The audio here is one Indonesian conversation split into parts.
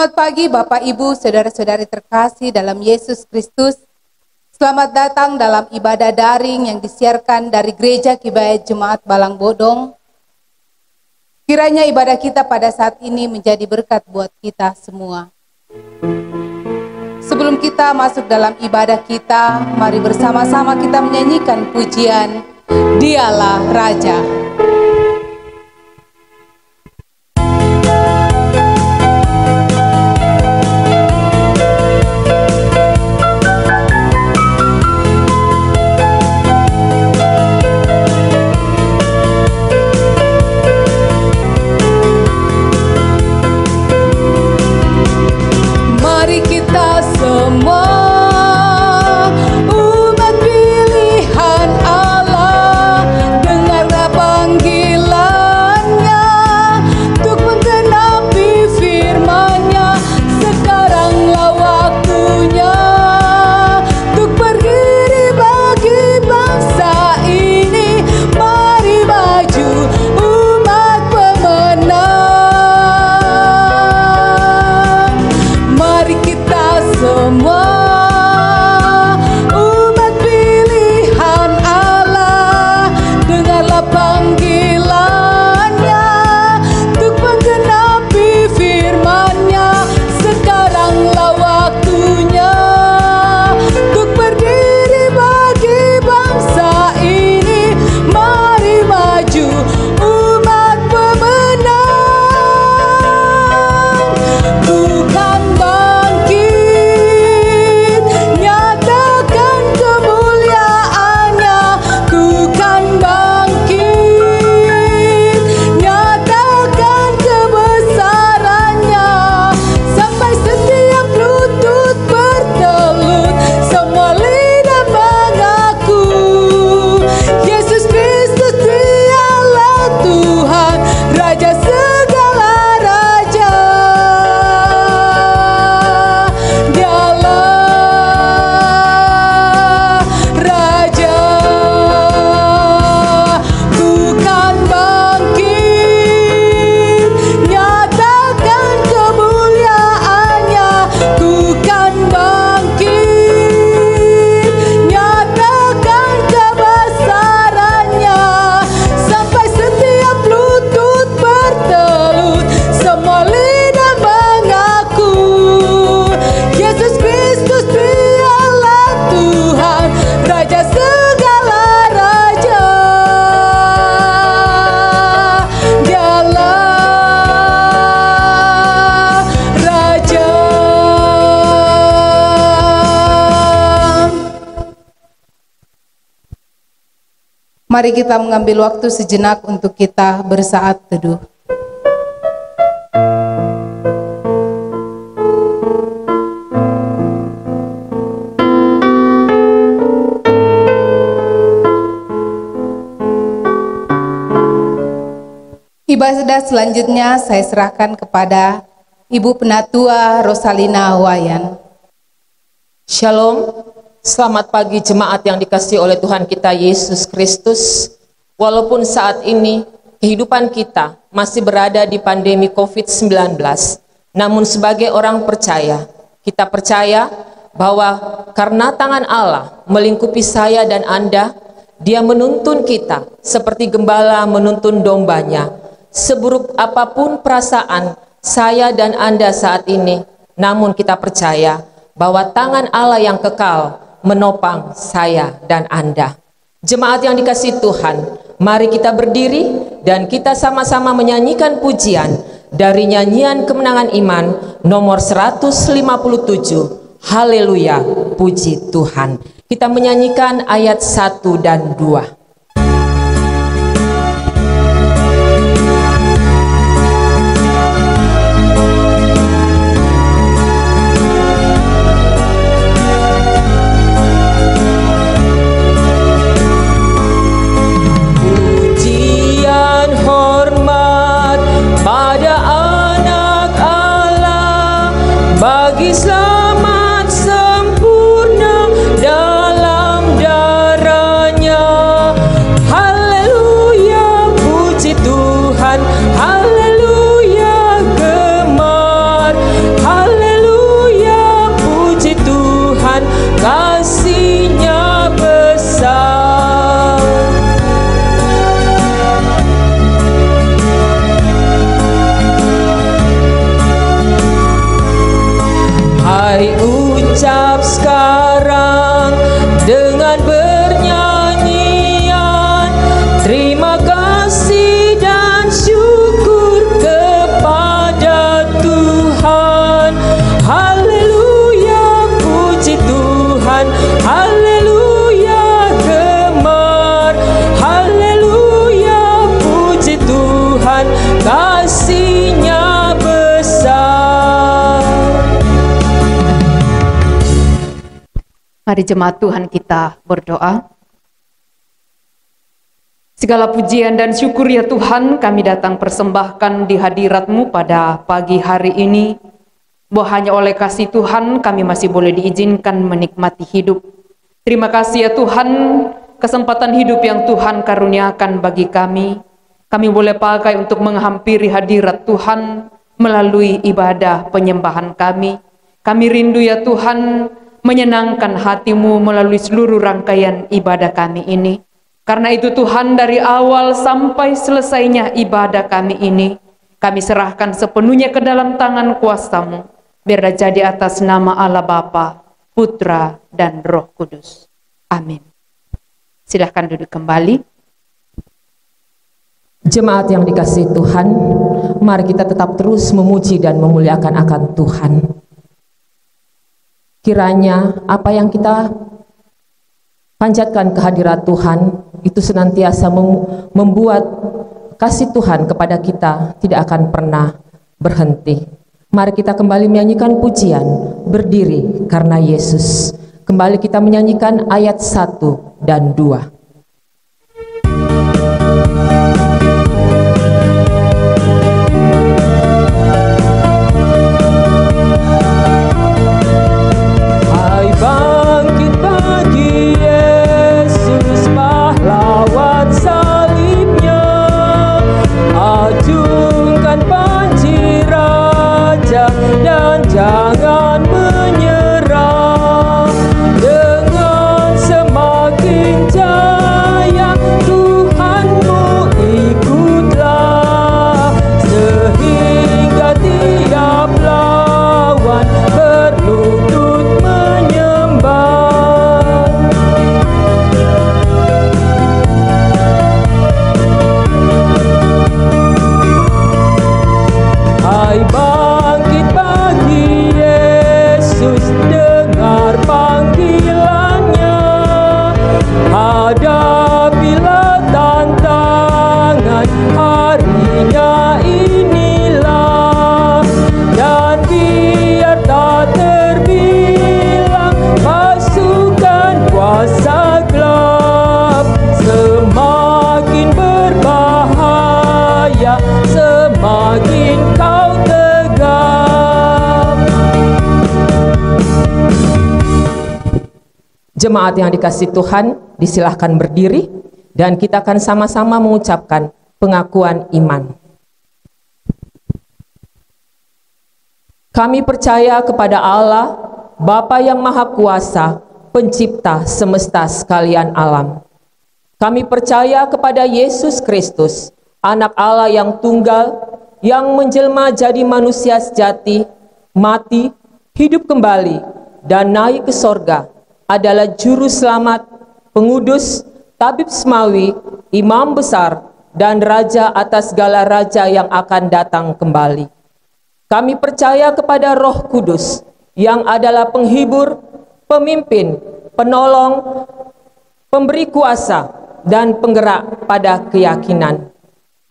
Selamat pagi Bapak Ibu, Saudara-saudari terkasih dalam Yesus Kristus. Selamat datang dalam ibadah daring yang disiarkan dari Gereja Kibaya Jemaat Balang Bodong. Kiranya ibadah kita pada saat ini menjadi berkat buat kita semua. Sebelum kita masuk dalam ibadah kita, mari bersama-sama kita menyanyikan pujian Dialah Raja. Mari kita mengambil waktu sejenak untuk kita bersaat teduh. Ibadah selanjutnya saya serahkan kepada Ibu Penatua Rosalina Wayan. Shalom. Selamat pagi jemaat yang dikasihi oleh Tuhan kita Yesus Kristus. Walaupun saat ini kehidupan kita masih berada di pandemi COVID-19, namun sebagai orang percaya, kita percaya bahwa karena tangan Allah melingkupi saya dan Anda, Dia menuntun kita seperti gembala menuntun dombanya. Seburuk apapun perasaan saya dan Anda saat ini, namun kita percaya bahwa tangan Allah yang kekal menopang saya dan Anda. Jemaat yang dikasihi Tuhan, mari kita berdiri dan kita sama-sama menyanyikan pujian dari nyanyian kemenangan iman nomor 157. Haleluya, puji Tuhan. Kita menyanyikan ayat 1 dan 2. Selamat sempurna dalam darahnya. dengan bernyanyian terima kasih dan syukur kepada Tuhan. Haleluya, puji Tuhan. Haleluya, gemar. Haleluya, puji Tuhan, kasih-Nya besar. Mari jemaat Tuhan kita berdoa. Segala pujian dan syukur ya Tuhan kami datang persembahkan di hadirat-Mu pada pagi hari ini. Bahwa hanya oleh kasih Tuhan kami masih boleh diizinkan menikmati hidup. Terima kasih ya Tuhan, kesempatan hidup yang Tuhan karuniakan bagi kami. Kami boleh pakai untuk menghampiri hadirat Tuhan melalui ibadah penyembahan kami. Kami rindu ya Tuhan menyenangkan hati-Mu melalui seluruh rangkaian ibadah kami ini. Karena itu Tuhan, dari awal sampai selesainya ibadah kami ini, kami serahkan sepenuhnya ke dalam tangan kuasa-Mu. Biarlah jadi atas nama Allah Bapa, Putra, dan Roh Kudus. Amin. Silahkan duduk kembali. Jemaat yang dikasihi Tuhan, mari kita tetap terus memuji dan memuliakan akan Tuhan. Kiranya apa yang kita panjatkan kehadirat Tuhan itu senantiasa membuat kasih Tuhan kepada kita tidak akan pernah berhenti. Mari kita kembali menyanyikan pujian berdiri karena Yesus. Kembali kita menyanyikan ayat 1 dan 2. Jangan menyerah, dengan semakin jaya Tuhanmu ikutlah, sehingga tiap lawan berlutut menyembah. Hai bangkit pagi Yesus, dengar panggilannya, hadapilah tantangan harinya inilah, dan biar tak terbilang pasukan kuasa gelap, semakin berbahaya, semakin kau tegap. Jemaat yang dikasihi Tuhan, disilahkan berdiri dan kita akan sama-sama mengucapkan pengakuan iman. Kami percaya kepada Allah, Bapa yang Maha Kuasa, Pencipta semesta sekalian alam. Kami percaya kepada Yesus Kristus, Anak Allah yang tunggal, yang menjelma jadi manusia sejati, mati, hidup kembali, dan naik ke sorga, adalah Juru Selamat, Pengudus, Tabib Semawi, Imam Besar, dan Raja atas segala raja yang akan datang kembali. Kami percaya kepada Roh Kudus, yang adalah penghibur, pemimpin, penolong, pemberi kuasa, dan penggerak pada keyakinan.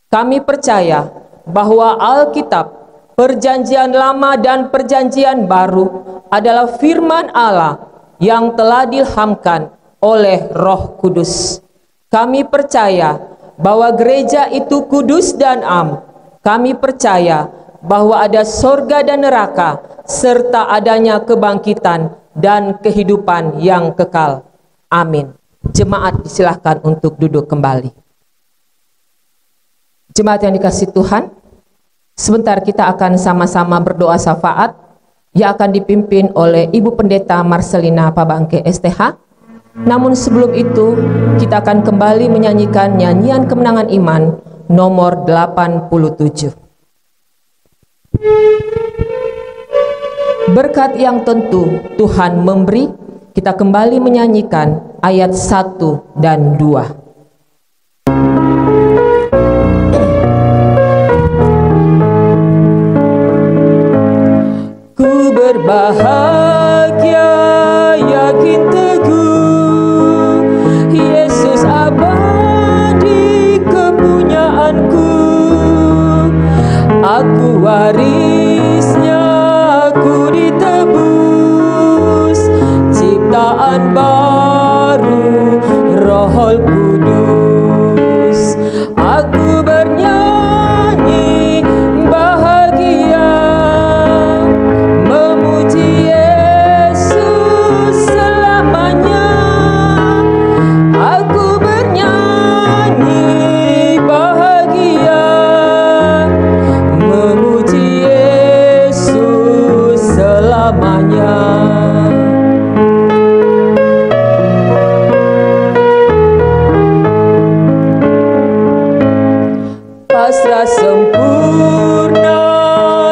Kami percaya bahwa Alkitab, Perjanjian Lama dan Perjanjian Baru adalah firman Allah yang telah diilhamkan oleh Roh Kudus. Kami percaya bahwa gereja itu kudus dan am. Kami percaya bahwa ada sorga dan neraka, serta adanya kebangkitan dan kehidupan yang kekal. Amin. Jemaat disilahkan untuk duduk kembali. Jemaat yang dikasihi Tuhan, sebentar kita akan sama-sama berdoa syafaat yang akan dipimpin oleh Ibu Pendeta Marcelina Pabangke STH. Namun sebelum itu, kita akan kembali menyanyikan nyanyian kemenangan iman nomor 87. Berkat yang tentu Tuhan memberi, kita kembali menyanyikan ayat 1 dan 2. Ku berbahagia, yakin teguh, Yesus abadi kepunyaanku. Aku warisnya, aku ditebus, ciptaan baru, Roh Kudus. Aku bernyanyi bahagia, memuji Yesus selamanya. Aku bernyanyi bahagia, memuji Yesus selamanya. Pasrah sempurna,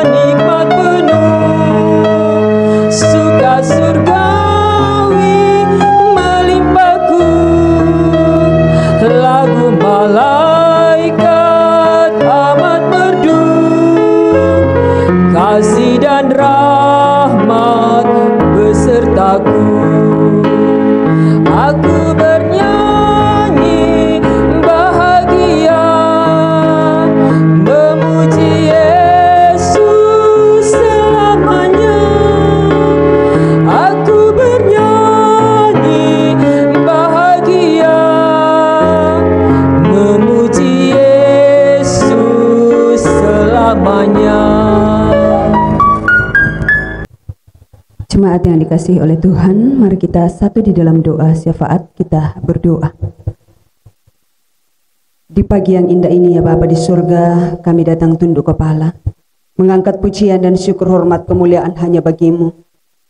nikmat penuh, suka surgawi melimpahku. Lagu malaikat amat merdu, kasih dan rahmat besertaku. Aku bernyanyi bahagia, memuji Yesus selamanya. Aku bernyanyi bahagia, memuji Yesus selamanya. Jemaat yang dikasihi oleh Tuhan, mari kita satu di dalam doa syafaat, kita berdoa. Di pagi yang indah ini ya Bapa di surga, kami datang tunduk kepala, mengangkat pujian dan syukur hormat kemuliaan hanya bagimu.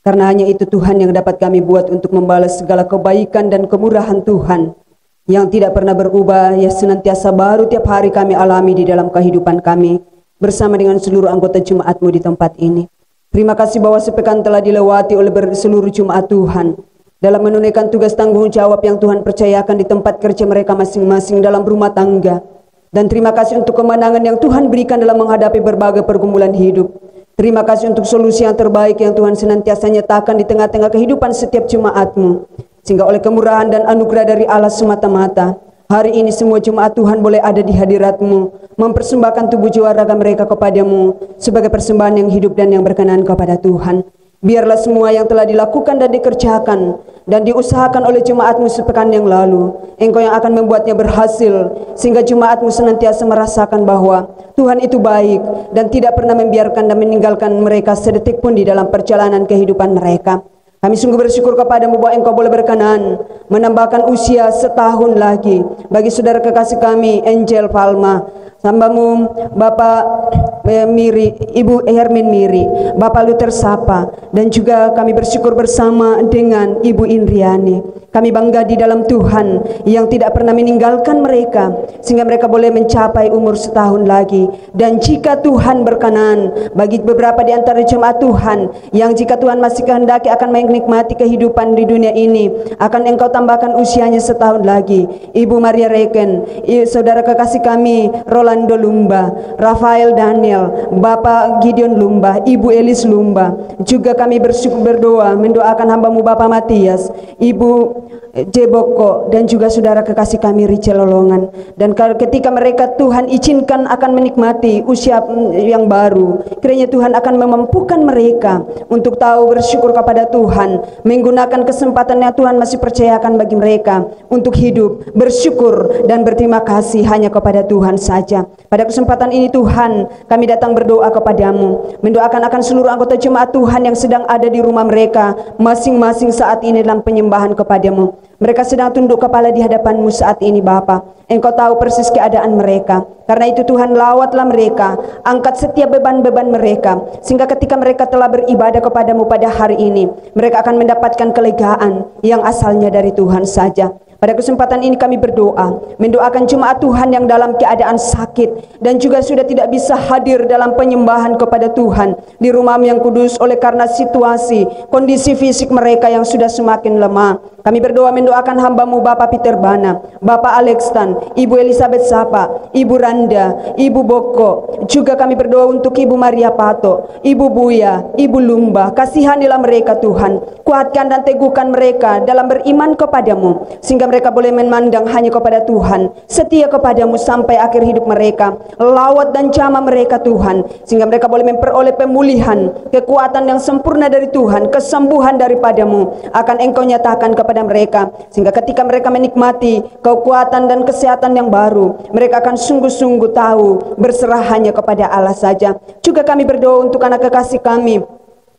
Karena hanya itu Tuhan yang dapat kami buat untuk membalas segala kebaikan dan kemurahan Tuhan yang tidak pernah berubah, ya senantiasa baru tiap hari kami alami di dalam kehidupan kami bersama dengan seluruh anggota jemaat-Mu di tempat ini. Terima kasih bahwa sepekan telah dilewati oleh seluruh jemaat Tuhan dalam menunaikan tugas tanggung jawab yang Tuhan percayakan di tempat kerja mereka masing-masing dalam rumah tangga. Dan terima kasih untuk kemenangan yang Tuhan berikan dalam menghadapi berbagai pergumulan hidup. Terima kasih untuk solusi yang terbaik yang Tuhan senantiasa nyatakan di tengah-tengah kehidupan setiap jemaat-Mu. Sehingga oleh kemurahan dan anugerah dari Allah semata-mata, hari ini semua jemaat Tuhan boleh ada di hadirat-Mu, mempersembahkan tubuh jiwa raga mereka kepadamu sebagai persembahan yang hidup dan yang berkenan kepada Tuhan. Biarlah semua yang telah dilakukan dan dikerjakan dan diusahakan oleh jemaat-Mu sepekan yang lalu, Engkau yang akan membuatnya berhasil, sehingga jemaat-Mu senantiasa merasakan bahwa Tuhan itu baik dan tidak pernah membiarkan dan meninggalkan mereka sedetik pun di dalam perjalanan kehidupan mereka. Kami sungguh bersyukur kepadamu bahwa Engkau boleh berkenan menambahkan usia setahun lagi bagi saudara kekasih kami Angel Palma, hambamu Bapak Miri, Ibu Hermin Miri, Bapak Luther Sapa, dan juga kami bersyukur bersama dengan Ibu Indriani. Kami bangga di dalam Tuhan yang tidak pernah meninggalkan mereka sehingga mereka boleh mencapai umur setahun lagi. Dan jika Tuhan berkenan, bagi beberapa di antara jemaat Tuhan yang jika Tuhan masih kehendaki akan menikmati kehidupan di dunia ini, akan Engkau tambahkan usianya setahun lagi. Ibu Maria Reken, saudara kekasih kami Rolando Lumba, Rafael Daniel, Bapak Gideon Lumba, Ibu Elis Lumba. Juga kami bersyukur berdoa mendoakan hambamu Bapak Matias, Ibu Jeboko, dan juga saudara kekasih kami Richel Lolongan. Dan ketika mereka Tuhan izinkan akan menikmati usia yang baru, kiranya Tuhan akan memampukan mereka untuk tahu bersyukur kepada Tuhan, menggunakan kesempatan yang Tuhan masih percayakan bagi mereka untuk hidup, bersyukur dan berterima kasih hanya kepada Tuhan saja. Pada kesempatan ini Tuhan, kami datang berdoa kepadamu, mendoakan akan seluruh anggota jemaat Tuhan yang sedang ada di rumah mereka masing-masing saat ini dalam penyembahan kepadamu. Mereka sedang tunduk kepala di hadapan-Mu saat ini Bapa. Engkau tahu persis keadaan mereka. Karena itu Tuhan, lawatlah mereka, angkat setiap beban-beban mereka, sehingga ketika mereka telah beribadah kepadamu pada hari ini, mereka akan mendapatkan kelegaan yang asalnya dari Tuhan saja. Pada kesempatan ini kami berdoa, mendoakan jemaat Tuhan yang dalam keadaan sakit dan juga sudah tidak bisa hadir dalam penyembahan kepada Tuhan di rumah yang kudus oleh karena situasi, kondisi fisik mereka yang sudah semakin lemah. Kami berdoa mendoakan hamba-Mu Bapak Peter Bana, Bapak Alextan, Ibu Elizabeth Sapa, Ibu Randa, Ibu Boko. Juga kami berdoa untuk Ibu Maria Pato, Ibu Buya, Ibu Lumba. Kasihanilah mereka Tuhan, kuatkan dan teguhkan mereka dalam beriman kepadamu, sehingga mereka boleh memandang hanya kepada Tuhan, setia kepadamu sampai akhir hidup mereka. Lawat dan jamah mereka Tuhan, sehingga mereka boleh memperoleh pemulihan, kekuatan yang sempurna dari Tuhan, kesembuhan daripadamu akan Engkau nyatakan kepada mereka, sehingga ketika mereka menikmati kekuatan dan kesehatan yang baru, mereka akan sungguh-sungguh tahu berserah hanya kepada Allah saja. Juga kami berdoa untuk anak kekasih kami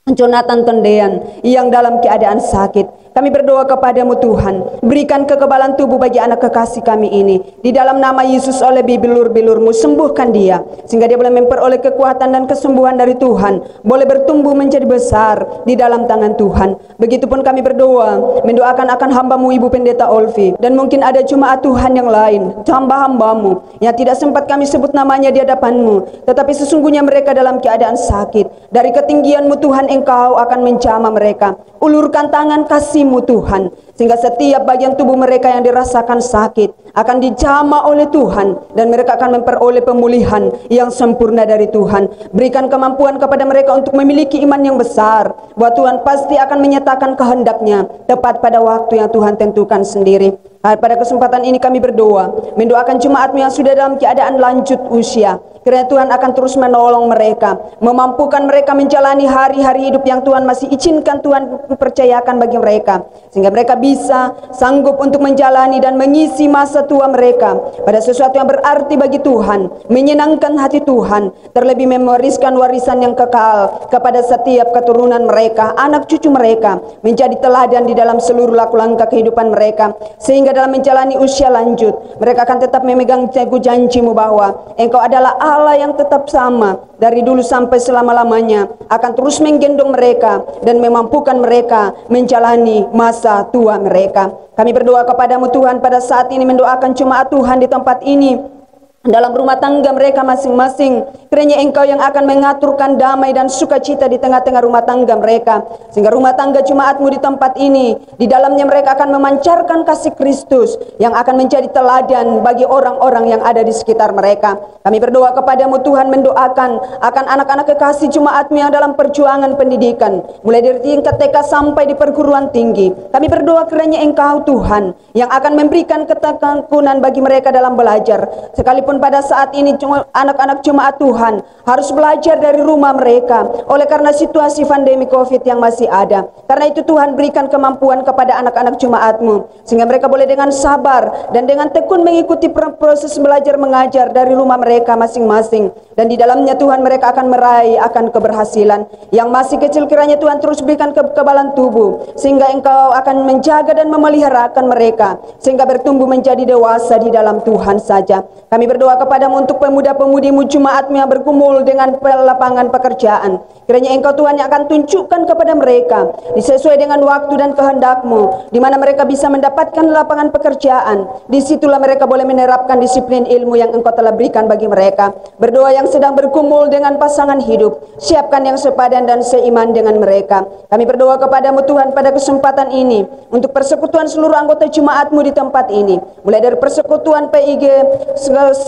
Jonathan Tondean yang dalam keadaan sakit. Kami berdoa kepadamu Tuhan, berikan kekebalan tubuh bagi anak kekasih kami ini. Di dalam nama Yesus, oleh bilur-bilur-Mu sembuhkan dia, sehingga dia boleh memperoleh kekuatan dan kesembuhan dari Tuhan, boleh bertumbuh menjadi besar di dalam tangan Tuhan. Begitupun kami berdoa, mendoakan akan hamba-Mu Ibu Pendeta Olvi, dan mungkin ada jemaat Tuhan yang lain, hamba-hamba-Mu yang tidak sempat kami sebut namanya di hadapan-Mu, tetapi sesungguhnya mereka dalam keadaan sakit. Dari ketinggian-Mu Tuhan, Engkau akan menjamah mereka. Ulurkan tangan kasih-Mu Tuhan, sehingga setiap bagian tubuh mereka yang dirasakan sakit akan dijamah oleh Tuhan, dan mereka akan memperoleh pemulihan yang sempurna dari Tuhan. Berikan kemampuan kepada mereka untuk memiliki iman yang besar, bahwa Tuhan pasti akan menyatakan kehendak-Nya tepat pada waktu yang Tuhan tentukan sendiri. Pada kesempatan ini kami berdoa, mendoakan jemaat-Mu yang sudah dalam keadaan lanjut usia. Kiranya Tuhan akan terus menolong mereka, memampukan mereka menjalani hari-hari hidup yang Tuhan masih izinkan Tuhan percayakan bagi mereka, sehingga mereka bisa sanggup untuk menjalani dan mengisi masa tua mereka pada sesuatu yang berarti bagi Tuhan, menyenangkan hati Tuhan, terlebih mewariskan warisan yang kekal kepada setiap keturunan mereka, anak cucu mereka, menjadi teladan di dalam seluruh laku langkah kehidupan mereka, sehingga dalam menjalani usia lanjut mereka akan tetap memegang teguh janji-Mu bahwa Engkau adalah Allah yang tetap sama dari dulu sampai selama-lamanya, akan terus menggendong mereka dan memampukan mereka menjalani masa tua mereka. Kami berdoa kepadamu Tuhan pada saat ini, mendoakan jemaat Tuhan di tempat ini, dalam rumah tangga mereka masing-masing. Kiranya Engkau yang akan mengaturkan damai dan sukacita di tengah-tengah rumah tangga mereka, sehingga rumah tangga jemaat-Mu di tempat ini, di dalamnya mereka akan memancarkan kasih Kristus yang akan menjadi teladan bagi orang-orang yang ada di sekitar mereka. Kami berdoa kepadamu Tuhan, mendoakan akan anak-anak kekasih jemaat-Mu yang dalam perjuangan pendidikan, mulai dari tingkat TK sampai di perguruan tinggi. Kami berdoa kiranya Engkau Tuhan yang akan memberikan ketekunan bagi mereka dalam belajar, sekalipun pada saat ini anak-anak jemaat Tuhan harus belajar dari rumah mereka oleh karena situasi pandemi COVID yang masih ada. Karena itu Tuhan, berikan kemampuan kepada anak-anak jemaat-Mu, sehingga mereka boleh dengan sabar dan dengan tekun mengikuti proses belajar mengajar dari rumah mereka masing-masing, dan di dalamnya Tuhan mereka akan meraih akan keberhasilan. Yang masih kecil kiranya Tuhan terus berikan kekebalan tubuh, sehingga Engkau akan menjaga dan memeliharakan mereka sehingga bertumbuh menjadi dewasa di dalam Tuhan saja. Kami berdoa kepadamu untuk pemuda-pemudi-Mu jemaat-Mu yang bergumul dengan lapangan pekerjaan. Kiranya Engkau Tuhan yang akan tunjukkan kepada mereka sesuai dengan waktu dan kehendak-Mu, di mana mereka bisa mendapatkan lapangan pekerjaan. Disitulah mereka boleh menerapkan disiplin ilmu yang Engkau telah berikan bagi mereka. Berdoa yang sedang bergumul dengan pasangan hidup, siapkan yang sepadan dan seiman dengan mereka. Kami berdoa kepadamu Tuhan pada kesempatan ini untuk persekutuan seluruh anggota jemaat-Mu di tempat ini, mulai dari persekutuan PIG,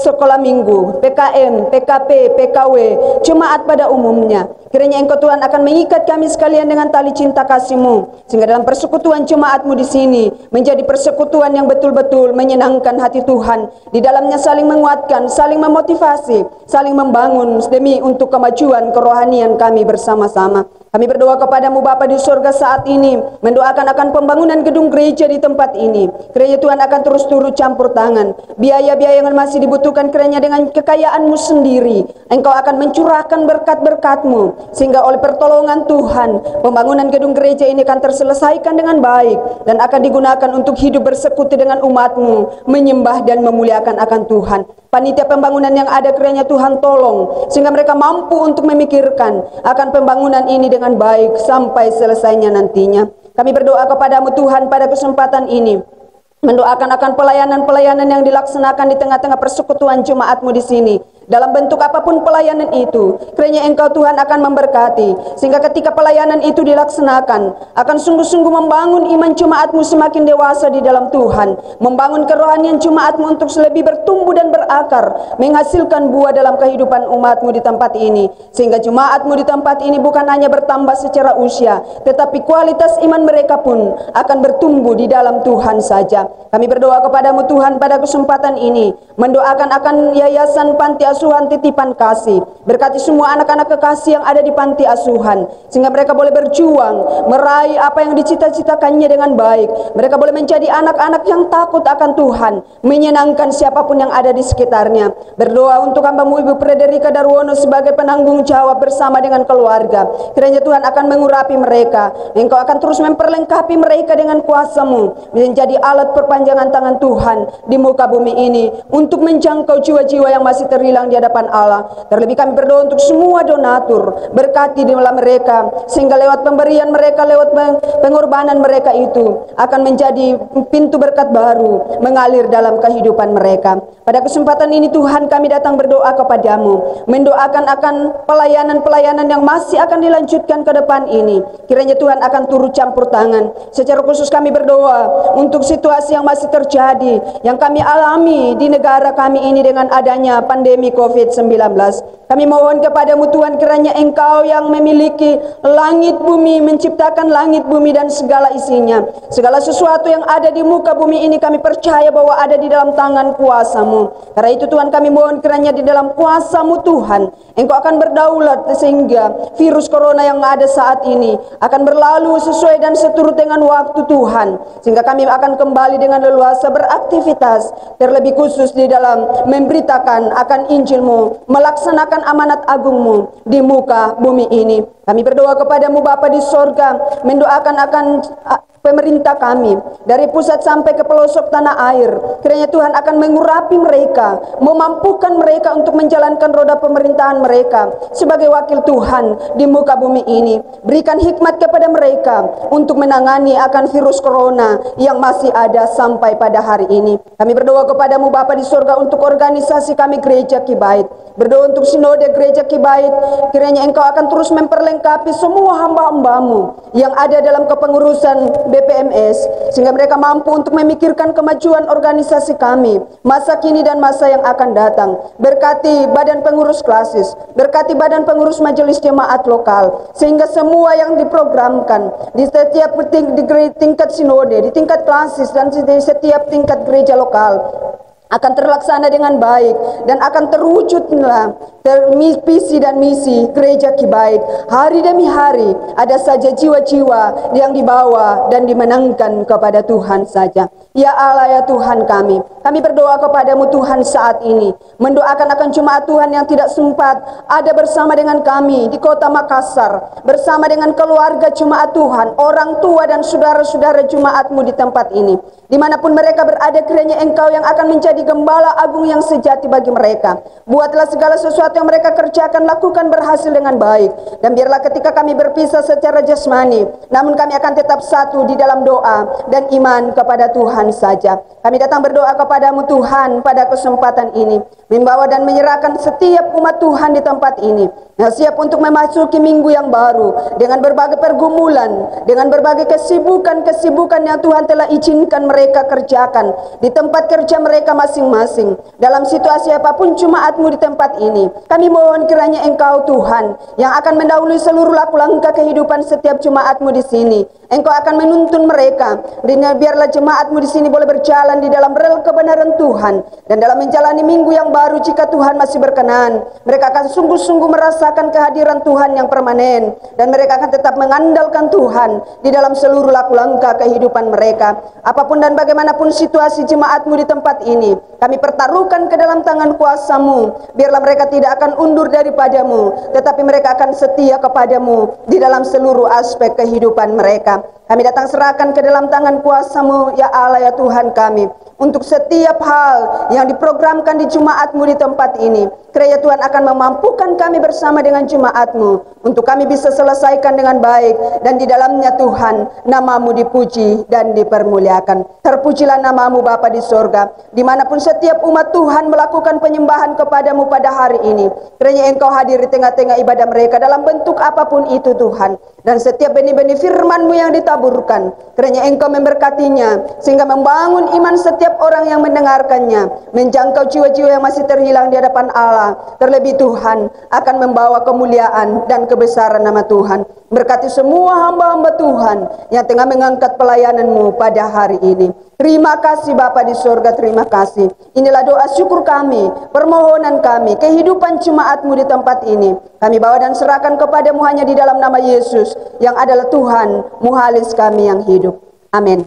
sekolah minggu, PKM, PKP, PKW, jemaat pada umumnya. Kiranya Engkau Tuhan akan mengikat kami sekalian dengan tali cinta kasih-Mu, sehingga dalam persekutuan jemaat-Mu di sini menjadi persekutuan yang betul-betul menyenangkan hati Tuhan. Di dalamnya saling menguatkan, saling memotivasi, saling membangun demi untuk kemajuan kerohanian kami bersama-sama. Kami berdoa kepadamu Bapa di surga saat ini, mendoakan akan pembangunan gedung gereja di tempat ini. Kiranya Tuhan akan terus turut campur tangan. Biaya-biaya yang masih dibutuhkan kiranya dengan kekayaan-Mu sendiri, Engkau akan mencurahkan berkat-berkat-Mu, sehingga oleh pertolongan Tuhan, pembangunan gedung gereja ini akan terselesaikan dengan baik dan akan digunakan untuk hidup bersekutu dengan umat-Mu, menyembah dan memuliakan akan Tuhan. Panitia pembangunan yang ada kiranya Tuhan tolong, sehingga mereka mampu untuk memikirkan akan pembangunan ini dengan baik sampai selesainya nantinya. Kami berdoa kepadamu Tuhan pada kesempatan ini, mendoakan akan pelayanan-pelayanan yang dilaksanakan di tengah-tengah persekutuan jemaatmu di sini. Dalam bentuk apapun pelayanan itu, kiranya Engkau Tuhan akan memberkati, sehingga ketika pelayanan itu dilaksanakan, akan sungguh-sungguh membangun iman jemaatmu semakin dewasa di dalam Tuhan, membangun kerohanian jemaatmu untuk lebih bertumbuh dan berakar, menghasilkan buah dalam kehidupan umatmu di tempat ini, sehingga jemaatmu di tempat ini bukan hanya bertambah secara usia, tetapi kualitas iman mereka pun akan bertumbuh di dalam Tuhan saja. Kami berdoa kepadamu Tuhan pada kesempatan ini, mendoakan akan yayasan panti asuhan titipan kasih. Berkati semua anak-anak kekasih yang ada di panti asuhan, sehingga mereka boleh berjuang, meraih apa yang dicita-citakannya dengan baik. Mereka boleh menjadi anak-anak yang takut akan Tuhan, menyenangkan siapapun yang ada di sekitarnya. Berdoa untuk hamba-Mu Ibu Frederika Darwono sebagai penanggung jawab bersama dengan keluarga. Kiranya Tuhan akan mengurapi mereka. Engkau akan terus memperlengkapi mereka dengan kuasa-Mu, menjadi alat perpanjangan tangan Tuhan di muka bumi ini untuk menjangkau jiwa-jiwa yang masih terhilang di hadapan Allah. Terlebih kami berdoa untuk semua donatur, berkati di dalam mereka, sehingga lewat pemberian mereka, lewat pengorbanan mereka itu akan menjadi pintu berkat baru mengalir dalam kehidupan mereka. Pada kesempatan ini Tuhan, kami datang berdoa kepadamu, mendoakan akan pelayanan-pelayanan yang masih akan dilanjutkan ke depan ini. Kiranya Tuhan akan turut campur tangan. Secara khusus kami berdoa untuk situasi yang masih terjadi, yang kami alami di negara kami ini dengan adanya pandemi COVID-19. Kami mohon kepadamu Tuhan, kiranya Engkau yang memiliki langit bumi, menciptakan langit bumi dan segala isinya, segala sesuatu yang ada di muka bumi ini, kami percaya bahwa ada di dalam tangan kuasa-Mu. Karena itu Tuhan, kami mohon kiranya di dalam kuasa-Mu Tuhan, Engkau akan berdaulat, sehingga virus corona yang ada saat ini akan berlalu sesuai dan seturut dengan waktu Tuhan, sehingga kami akan kembali dengan leluasa beraktivitas, terlebih khusus di dalam memberitakan akan Injil-Mu, melaksanakan amanat agung-Mu di muka bumi ini. Kami berdoa kepadamu Bapa di sorga, mendoakan akan pemerintah kami dari pusat sampai ke pelosok tanah air. Kiranya Tuhan akan mengurapi mereka, memampukan mereka untuk menjalankan roda pemerintahan mereka sebagai wakil Tuhan di muka bumi ini. Berikan hikmat kepada mereka untuk menangani akan virus corona yang masih ada sampai pada hari ini. Kami berdoa kepadamu Bapa di surga untuk organisasi kami Gereja Kibait. Berdoa untuk sinode Gereja Kibait, kiranya Engkau akan terus memperlengkapi semua hamba-hamba-Mu yang ada dalam kepengurusan BPMS, sehingga mereka mampu untuk memikirkan kemajuan organisasi kami masa kini dan masa yang akan datang. Berkati badan pengurus klasis, berkati badan pengurus majelis jemaat lokal, sehingga semua yang diprogramkan di setiap tingkat sinode, di tingkat klasis dan di setiap tingkat gereja lokal akan terlaksana dengan baik dan akan terwujudlah visi dan misi Gereja Kibait. Hari demi hari ada saja jiwa-jiwa yang dibawa dan dimenangkan kepada Tuhan saja. Ya Allah, ya Tuhan kami berdoa kepadamu Tuhan saat ini, mendoakan akan jemaat Tuhan yang tidak sempat ada bersama dengan kami di kota Makassar, bersama dengan keluarga jemaat Tuhan, orang tua dan saudara-saudara jemaat-Mu di tempat ini. Dimanapun mereka berada, kiranya Engkau yang akan menjadi gembala agung yang sejati bagi mereka. Buatlah segala sesuatu yang mereka kerjakan, lakukan berhasil dengan baik. Dan biarlah ketika kami berpisah secara jasmani, namun kami akan tetap satu di dalam doa dan iman kepada Tuhan saja. Kami datang berdoa kepadamu Tuhan pada kesempatan ini, membawa dan menyerahkan setiap umat Tuhan di tempat ini yang siap untuk memasuki minggu yang baru dengan berbagai pergumulan, dengan berbagai kesibukan yang Tuhan telah izinkan mereka kerjakan di tempat kerja mereka masing-masing. Dalam situasi apapun jemaat-Mu di tempat ini, kami mohon kiranya Engkau Tuhan yang akan mendahului seluruh laku langkah kehidupan setiap jemaat-Mu di sini. Engkau akan menuntun mereka, dan biarlah jemaat-Mu di sini boleh berjalan di dalam rel kebenaran Tuhan, dan dalam menjalani minggu yang baru jika Tuhan masih berkenan, mereka akan sungguh-sungguh merasakan kehadiran Tuhan yang permanen, dan mereka akan tetap mengandalkan Tuhan di dalam seluruh laku langkah kehidupan mereka. Apapun dan bagaimanapun situasi jemaat-Mu di tempat ini, kami pertaruhkan ke dalam tangan kuasa-Mu. Biarlah mereka tidak akan undur daripada-Mu, tetapi mereka akan setia kepada-Mu di dalam seluruh aspek kehidupan mereka. Kami datang serahkan ke dalam tangan kuasa-Mu, ya Allah, ya Tuhan kami, untuk setiap hal yang diprogramkan di Jumat-Mu di tempat ini. Kiranya Tuhan akan memampukan kami bersama dengan Jumat-Mu untuk kami bisa selesaikan dengan baik, dan di dalamnya Tuhan nama-Mu dipuji dan dipermuliakan. Terpujilah nama-Mu Bapa di sorga, dimanapun setiap umat Tuhan melakukan penyembahan kepadamu pada hari ini. Kiranya Engkau hadir di tengah-tengah ibadah mereka dalam bentuk apapun itu Tuhan, dan setiap benih-benih firman-Mu yang ditaburkan, kiranya Engkau memberkatinya sehingga membangun iman setiap orang yang mendengarkannya, menjangkau jiwa-jiwa yang masih terhilang di hadapan Allah. Terlebih Tuhan akan membawa kemuliaan dan kebesaran nama Tuhan. Berkati semua hamba-hamba Tuhan yang tengah mengangkat pelayanan-Mu pada hari ini. Terima kasih Bapa di surga, terima kasih. Inilah doa syukur kami, permohonan kami, kehidupan jemaat-Mu di tempat ini. Kami bawa dan serahkan kepadamu hanya di dalam nama Yesus yang adalah Tuhan, muhalis kami yang hidup. Amin.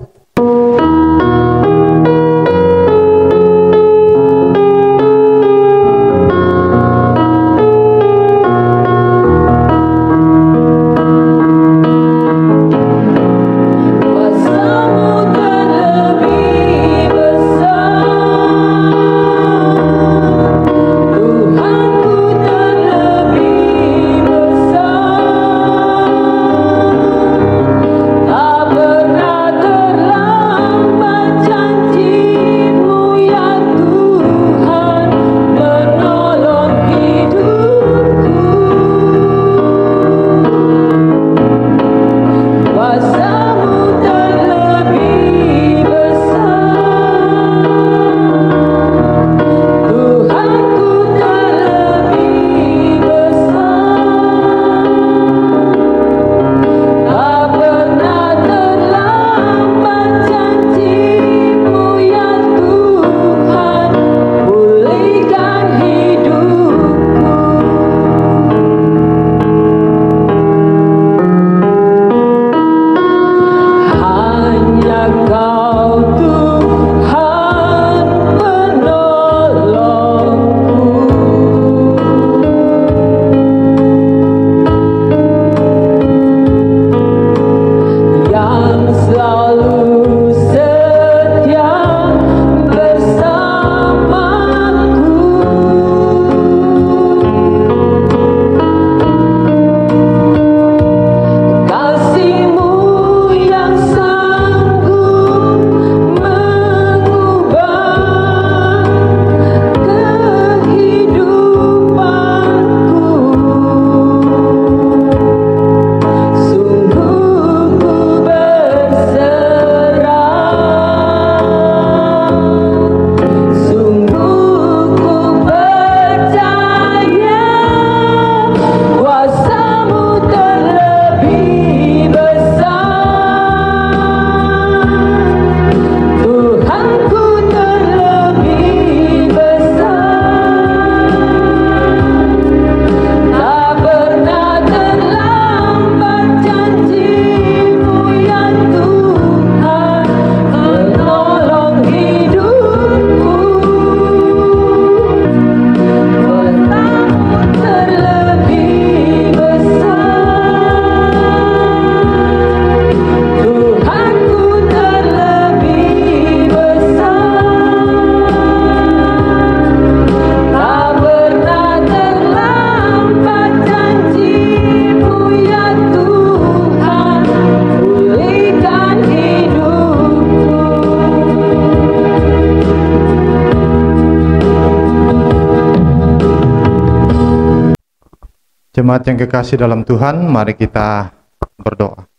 Jemaat yang kekasih dalam Tuhan, mari kita berdoa.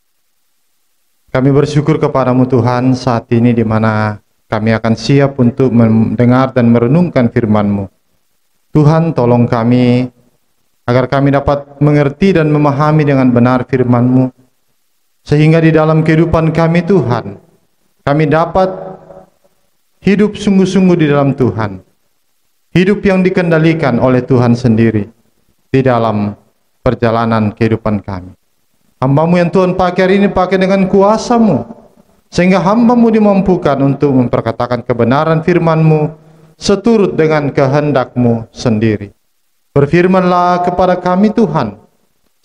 Kami bersyukur kepadamu Tuhan saat ini di mana kami akan siap untuk mendengar dan merenungkan firman-Mu. Tuhan, tolong kami agar kami dapat mengerti dan memahami dengan benar firman-Mu, sehingga di dalam kehidupan kami Tuhan, kami dapat hidup sungguh-sungguh di dalam Tuhan, hidup yang dikendalikan oleh Tuhan sendiri di dalam perjalanan kehidupan kami. Hamba-Mu yang Tuhan pakai hari ini, pakai dengan kuasa-Mu, sehingga hamba-Mu dimampukan untuk memperkatakan kebenaran firman-Mu seturut dengan kehendak-Mu sendiri. Berfirmanlah kepada kami Tuhan,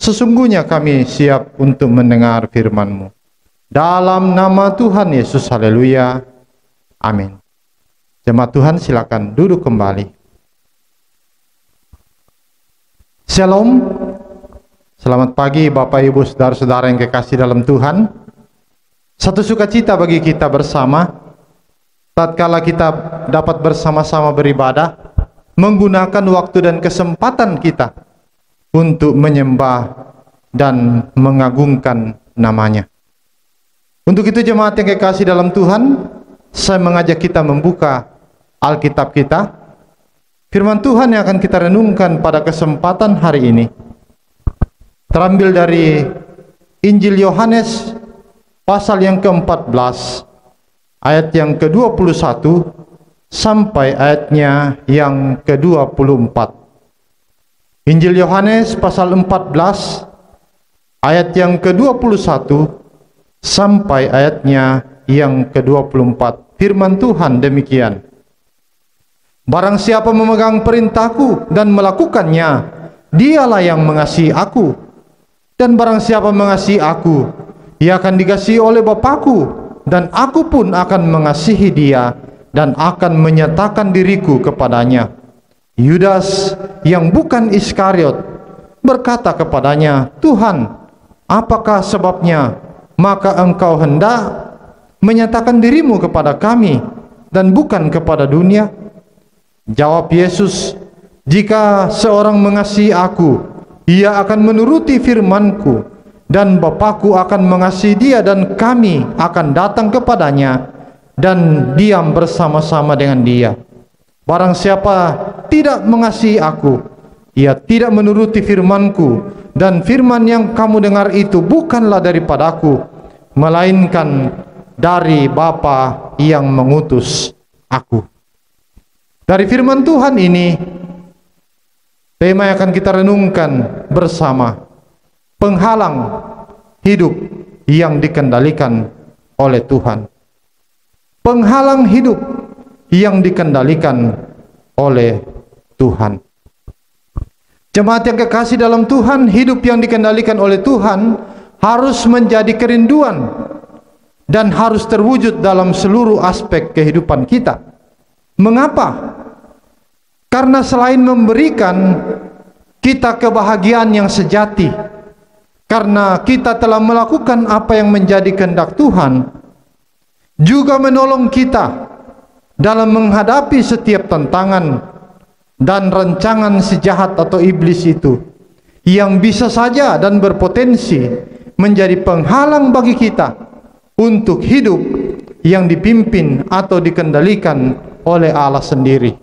sesungguhnya kami siap untuk mendengar firman-Mu. Dalam nama Tuhan Yesus, haleluya. Amin. Jemaat Tuhan, silakan duduk kembali. Shalom. Selamat pagi Bapak Ibu saudara-saudara yang kekasih dalam Tuhan. Satu sukacita bagi kita bersama tatkala kita dapat bersama-sama beribadah, menggunakan waktu dan kesempatan kita untuk menyembah dan mengagungkan namanya. Untuk itu jemaat yang kekasih dalam Tuhan, saya mengajak kita membuka Alkitab kita. Firman Tuhan yang akan kita renungkan pada kesempatan hari ini terambil dari Injil Yohanes pasal yang ke-14 ayat yang ke-21 sampai ayatnya yang ke-24. Injil Yohanes pasal 14 ayat yang ke-21 sampai ayatnya yang ke-24. Firman Tuhan demikian. Barang siapa memegang perintahku dan melakukannya, dialah yang mengasihi aku. Dan barang siapa mengasihi aku, ia akan dikasihi oleh Bapakku, dan aku pun akan mengasihi dia dan akan menyatakan diriku kepadanya. Yudas yang bukan Iskariot berkata kepadanya, Tuhan, apakah sebabnya maka engkau hendak menyatakan dirimu kepada kami dan bukan kepada dunia? Jawab Yesus, jika seorang mengasihi aku, ia akan menuruti firman-Ku, dan Bapakku akan mengasihi dia, dan kami akan datang kepadanya dan diam bersama-sama dengan dia. Barang siapa tidak mengasihi aku, ia tidak menuruti firman-Ku, dan firman yang kamu dengar itu bukanlah daripadaku, melainkan dari Bapa yang mengutus aku. Dari firman Tuhan ini, tema yang akan kita renungkan bersama, penghalang hidup yang dikendalikan oleh Tuhan. Penghalang hidup yang dikendalikan oleh Tuhan. Jemaat yang kekasih dalam Tuhan, hidup yang dikendalikan oleh Tuhan harus menjadi kerinduan dan harus terwujud dalam seluruh aspek kehidupan kita. Mengapa? Karena selain memberikan kita kebahagiaan yang sejati, karena kita telah melakukan apa yang menjadi kehendak Tuhan, juga menolong kita dalam menghadapi setiap tantangan dan rancangan si jahat atau iblis itu, yang bisa saja dan berpotensi menjadi penghalang bagi kita untuk hidup yang dipimpin atau dikendalikan oleh Allah sendiri.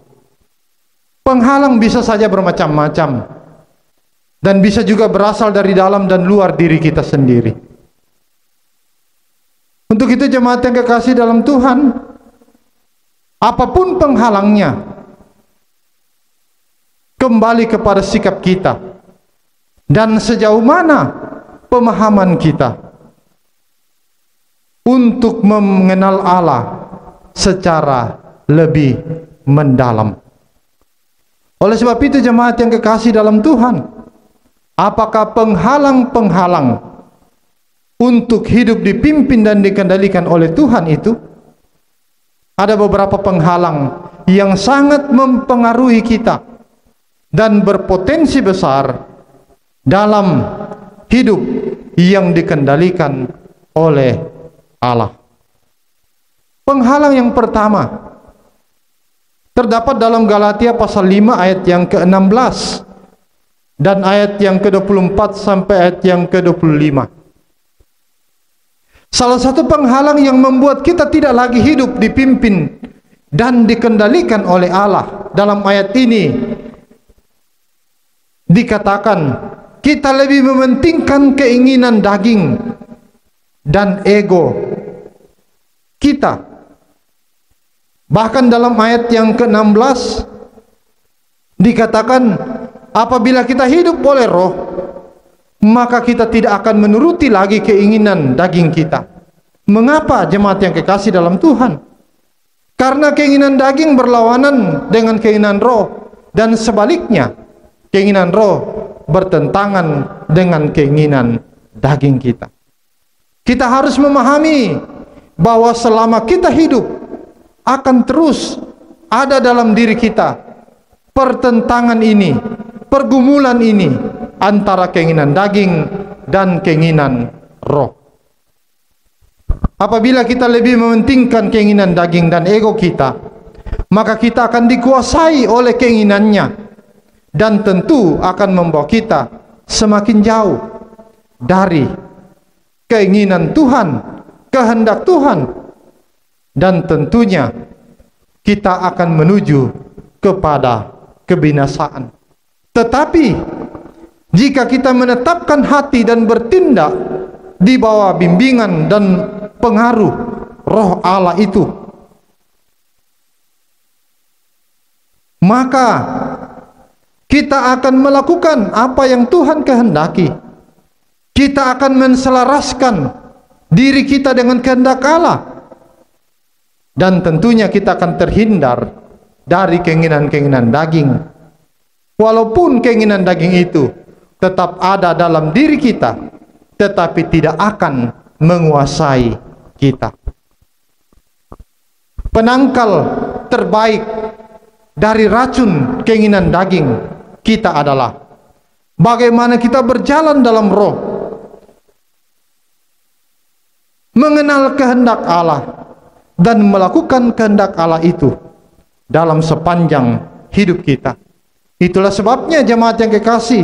Penghalang bisa saja bermacam-macam dan bisa juga berasal dari dalam dan luar diri kita sendiri. Untuk itu jemaat yang kekasih dalam Tuhan, apapun penghalangnya, kembali kepada sikap kita dan sejauh mana pemahaman kita untuk mengenal Allah secara lebih mendalam. Oleh sebab itu jemaat yang kekasih dalam Tuhan, apakah penghalang-penghalang untuk hidup dipimpin dan dikendalikan oleh Tuhan itu? Ada beberapa penghalang yang sangat mempengaruhi kita dan berpotensi besar dalam hidup yang dikendalikan oleh Allah. Penghalang yang pertama terdapat dalam Galatia pasal 5 ayat yang ke-16 dan ayat yang ke-24 sampai ayat yang ke-25. Salah satu penghalang yang membuat kita tidak lagi hidup dipimpin dan dikendalikan oleh Allah, dalam ayat ini dikatakan kita lebih mementingkan keinginan daging dan ego kita. Bahkan dalam ayat yang ke-16 dikatakan apabila kita hidup oleh roh, maka kita tidak akan menuruti lagi keinginan daging kita. Mengapa jemaat yang kekasih dalam Tuhan? Karena keinginan daging berlawanan dengan keinginan roh, dan sebaliknya, keinginan roh bertentangan dengan keinginan daging kita. Kita harus memahami bahwa selama kita hidup akan terus ada dalam diri kita pertentangan ini, pergumulan ini antara keinginan daging dan keinginan roh. Apabila kita lebih mementingkan keinginan daging dan ego kita, maka kita akan dikuasai oleh keinginannya, dan tentu akan membawa kita semakin jauh dari keinginan Tuhan, kehendak Tuhan, dan tentunya kita akan menuju kepada kebinasaan. Tetapi jika kita menetapkan hati dan bertindak di bawah bimbingan dan pengaruh Roh Allah itu, maka kita akan melakukan apa yang Tuhan kehendaki. Kita akan menselaraskan diri kita dengan kehendak Allah, dan tentunya kita akan terhindar dari keinginan-keinginan daging. Walaupun keinginan daging itu tetap ada dalam diri kita, tetapi tidak akan menguasai kita. Penangkal terbaik dari racun keinginan daging kita adalah bagaimana kita berjalan dalam roh, mengenal kehendak Allah dan melakukan kehendak Allah itu dalam sepanjang hidup kita. Itulah sebabnya jemaat yang kekasih,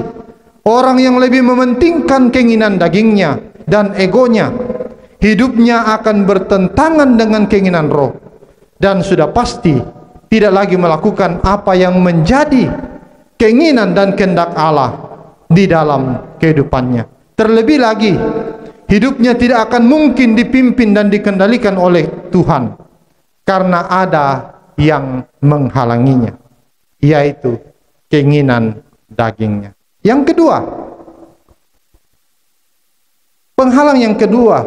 orang yang lebih mementingkan keinginan dagingnya dan egonya, hidupnya akan bertentangan dengan keinginan roh, dan sudah pasti tidak lagi melakukan apa yang menjadi keinginan dan kehendak Allah di dalam kehidupannya. Terlebih lagi, hidupnya tidak akan mungkin dipimpin dan dikendalikan oleh Tuhan, karena ada yang menghalanginya, yaitu keinginan dagingnya. Yang kedua, penghalang yang kedua,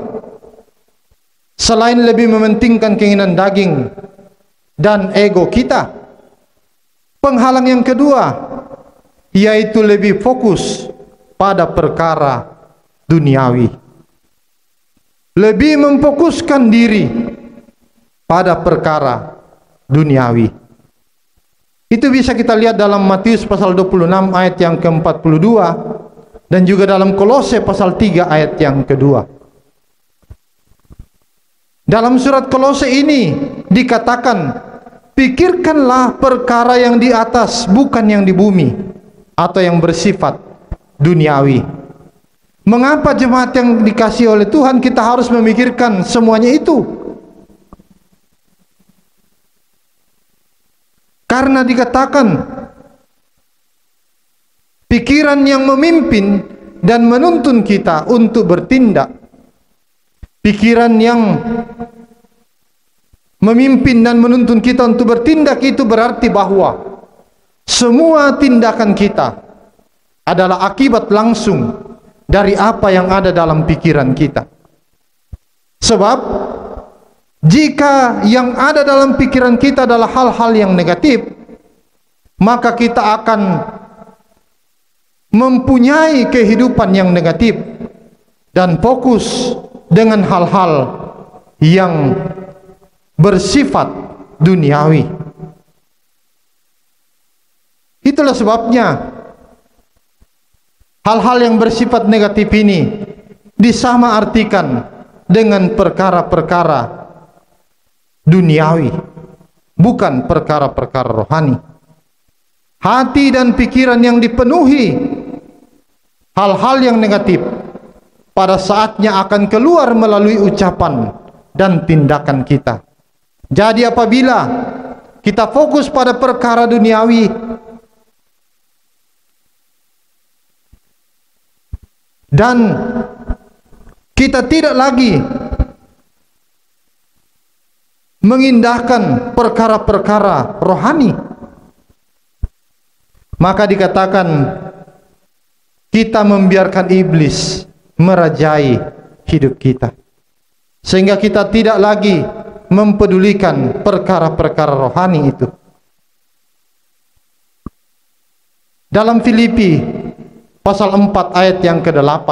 selain lebih mementingkan keinginan daging dan ego kita, penghalang yang kedua yaitu lebih fokus pada perkara duniawi, lebih memfokuskan diri pada perkara duniawi. Itu bisa kita lihat dalam Matius pasal 26 ayat yang ke-42 dan juga dalam Kolose pasal 3 ayat yang kedua. Dalam surat Kolose ini dikatakan, pikirkanlah perkara yang di atas, bukan yang di bumi atau yang bersifat duniawi. Mengapa jemaat yang dikasihi oleh Tuhan kita harus memikirkan semuanya itu? Karena dikatakan pikiran yang memimpin dan menuntun kita untuk bertindak, pikiran yang memimpin dan menuntun kita untuk bertindak itu berarti bahwa semua tindakan kita adalah akibat langsung dari apa yang ada dalam pikiran kita. Sebab jika yang ada dalam pikiran kita adalah hal-hal yang negatif, maka kita akan mempunyai kehidupan yang negatif dan fokus dengan hal-hal yang bersifat duniawi. Itulah sebabnya hal-hal yang bersifat negatif ini disamaartikan dengan perkara-perkara duniawi, bukan perkara-perkara rohani. Hati dan pikiran yang dipenuhi hal-hal yang negatif pada saatnya akan keluar melalui ucapan dan tindakan kita. Jadi apabila kita fokus pada perkara duniawi dan kita tidak lagi mengindahkan perkara-perkara rohani, maka dikatakan kita membiarkan iblis merajai hidup kita, sehingga kita tidak lagi mempedulikan perkara-perkara rohani itu. Dalam Filipi pasal 4 ayat yang ke-8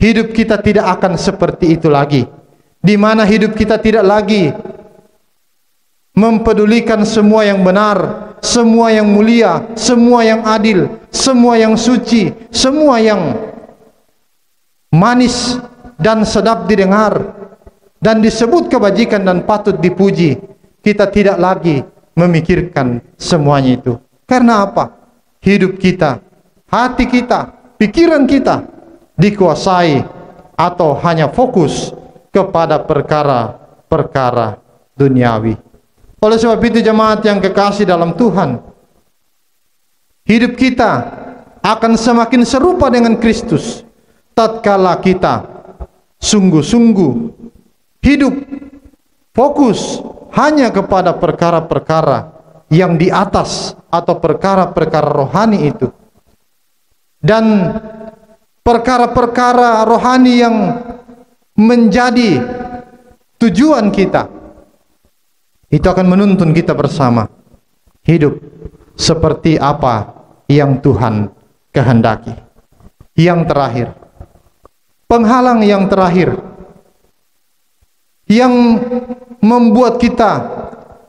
hidup kita tidak akan seperti itu lagi, di mana hidup kita tidak lagi mempedulikan semua yang benar, semua yang mulia, semua yang adil, semua yang suci, semua yang manis dan sedap didengar dan disebut kebajikan dan patut dipuji. Kita tidak lagi memikirkan semuanya itu. Karena apa? Hidup kita, hati kita, pikiran kita dikuasai atau hanya fokus kepada perkara-perkara duniawi. Oleh sebab itu jemaat yang kekasih dalam Tuhan, hidup kita akan semakin serupa dengan Kristus tatkala kita sungguh-sungguh hidup fokus hanya kepada perkara-perkara yang di atas atau perkara-perkara rohani itu. Dan perkara-perkara rohani yang menjadi tujuan kita, itu akan menuntun kita bersama hidup seperti apa yang Tuhan kehendaki. Yang terakhir, penghalang yang terakhir yang membuat kita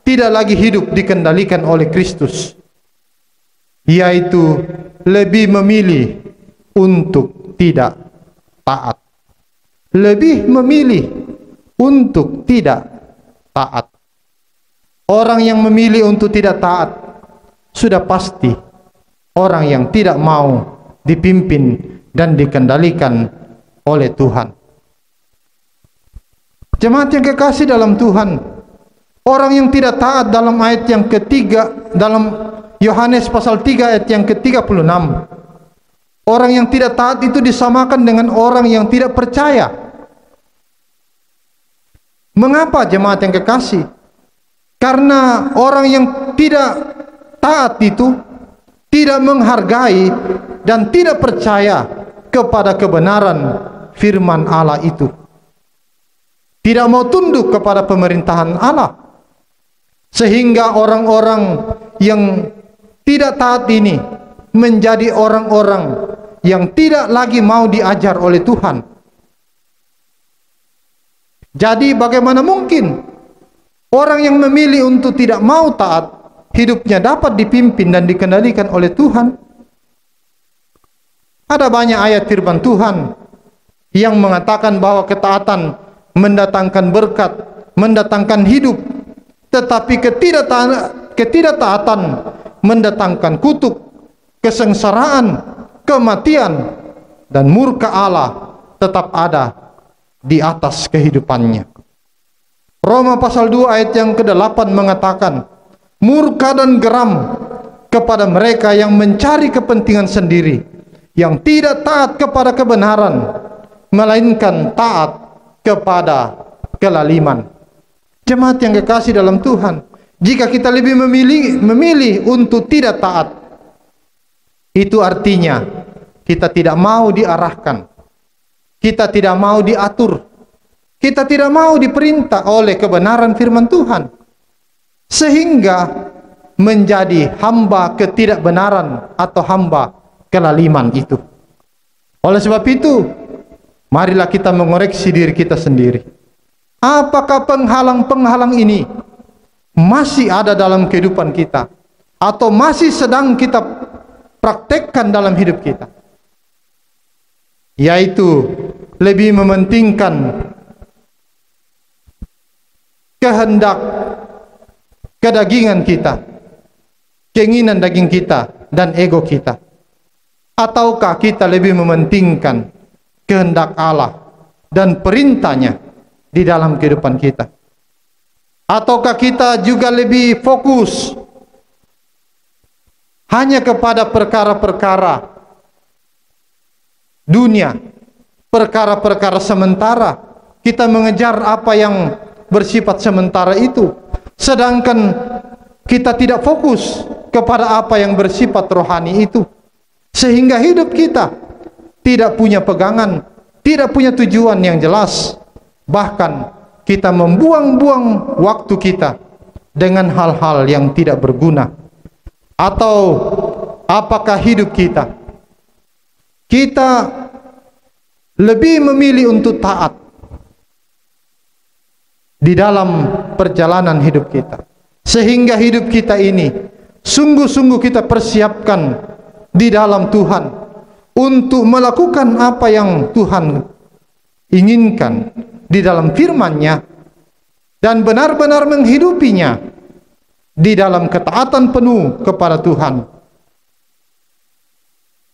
tidak lagi hidup dikendalikan oleh Kristus, yaitu lebih memilih untuk tidak taat. Lebih memilih untuk tidak taat. Orang yang memilih untuk tidak taat sudah pasti orang yang tidak mau dipimpin dan dikendalikan oleh Tuhan. Jemaat yang kekasih dalam Tuhan, orang yang tidak taat dalam ayat yang ketiga, dalam Yohanes pasal 3 ayat yang ke-36, orang yang tidak taat itu disamakan dengan orang yang tidak percaya. Mengapa jemaat yang kekasih? Karena orang yang tidak taat itu tidak menghargai dan tidak percaya kepada kebenaran firman Allah itu. Tidak mau tunduk kepada pemerintahan Allah. Sehingga orang-orang yang tidak taat ini menjadi orang-orang yang tidak lagi mau diajar oleh Tuhan. Jadi bagaimana mungkin orang yang memilih untuk tidak mau taat hidupnya dapat dipimpin dan dikendalikan oleh Tuhan? Ada banyak ayat firman Tuhan yang mengatakan bahwa ketaatan mendatangkan berkat, mendatangkan hidup, tetapi ketidaktaatan mendatangkan kutuk, kesengsaraan, kematian, dan murka Allah tetap ada di atas kehidupannya. Roma pasal 2 ayat yang ke-8 mengatakan, murka dan geram kepada mereka yang mencari kepentingan sendiri, yang tidak taat kepada kebenaran, melainkan taat kepada kelaliman. Jemaat yang kekasih dalam Tuhan, jika kita lebih memilih untuk tidak taat, itu artinya kita tidak mau diarahkan, kita tidak mau diatur, kita tidak mau diperintah oleh kebenaran firman Tuhan, sehingga menjadi hamba ketidakbenaran atau hamba kelaliman itu. Oleh sebab itu, marilah kita mengoreksi diri kita sendiri. Apakah penghalang-penghalang ini masih ada dalam kehidupan kita, atau masih sedang kita praktekkan dalam hidup kita? Yaitu lebih mementingkan kehendak kedagingan kita, keinginan daging kita, dan ego kita. Ataukah kita lebih mementingkan kehendak Allah dan perintahnya di dalam kehidupan kita? Ataukah kita juga lebih fokus hanya kepada perkara-perkara dunia, perkara-perkara sementara? Kita mengejar apa yang bersifat sementara itu, sedangkan kita tidak fokus kepada apa yang bersifat rohani itu, sehingga hidup kita tidak punya pegangan, tidak punya tujuan yang jelas. Bahkan kita membuang-buang waktu kita dengan hal-hal yang tidak berguna. Atau apakah hidup kita lebih memilih untuk taat di dalam perjalanan hidup kita, sehingga hidup kita ini sungguh-sungguh kita persiapkan di dalam Tuhan untuk melakukan apa yang Tuhan inginkan di dalam firman-Nya dan benar-benar menghidupinya di dalam ketaatan penuh kepada Tuhan,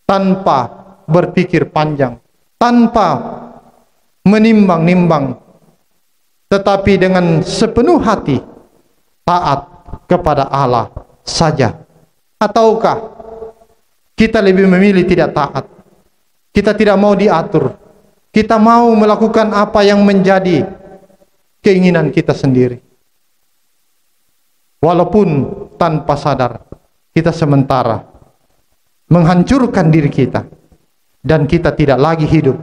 tanpa berpikir panjang, tanpa menimbang-nimbang, tetapi dengan sepenuh hati taat kepada Allah saja. Ataukah kita lebih memilih tidak taat? Kita tidak mau diatur, kita mau melakukan apa yang menjadi keinginan kita sendiri, walaupun tanpa sadar kita sementara menghancurkan diri kita, dan kita tidak lagi hidup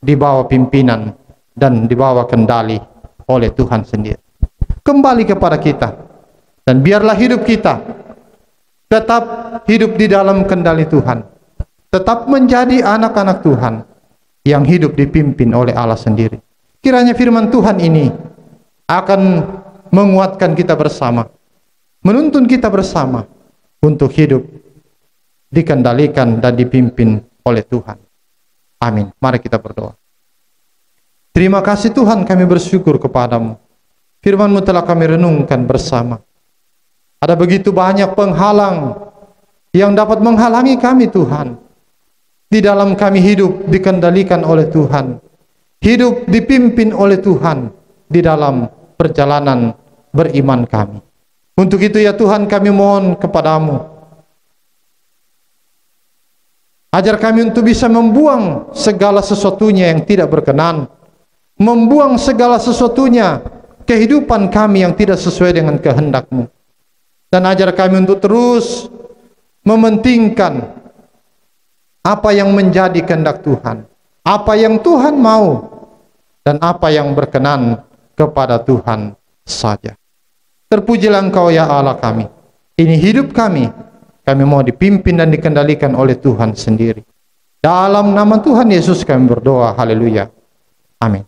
di bawah pimpinan dan di bawah kendali oleh Tuhan sendiri. Kembali kepada kita, dan biarlah hidup kita tetap hidup di dalam kendali Tuhan, tetap menjadi anak-anak Tuhan yang hidup dipimpin oleh Allah sendiri. Kiranya firman Tuhan ini akan menguatkan kita bersama, menuntun kita bersama untuk hidup dikendalikan dan dipimpin oleh Tuhan. Amin. Mari kita berdoa. Terima kasih Tuhan, kami bersyukur kepadamu. Firman-Mu telah kami renungkan bersama. Ada begitu banyak penghalang yang dapat menghalangi kami Tuhan, di dalam kami hidup dikendalikan oleh Tuhan, hidup dipimpin oleh Tuhan di dalam perjalanan beriman kami. Untuk itu ya Tuhan, kami mohon kepadamu, ajar kami untuk bisa membuang segala sesuatunya yang tidak berkenan, membuang segala sesuatunya kehidupan kami yang tidak sesuai dengan kehendak-Mu, dan ajar kami untuk terus mementingkan apa yang menjadi kehendak Tuhan, apa yang Tuhan mau, dan apa yang berkenan kepada Tuhan saja. Terpujilah Engkau ya Allah kami. Ini hidup kami mau dipimpin dan dikendalikan oleh Tuhan sendiri. Dalam nama Tuhan Yesus kami berdoa. Haleluya. Amin.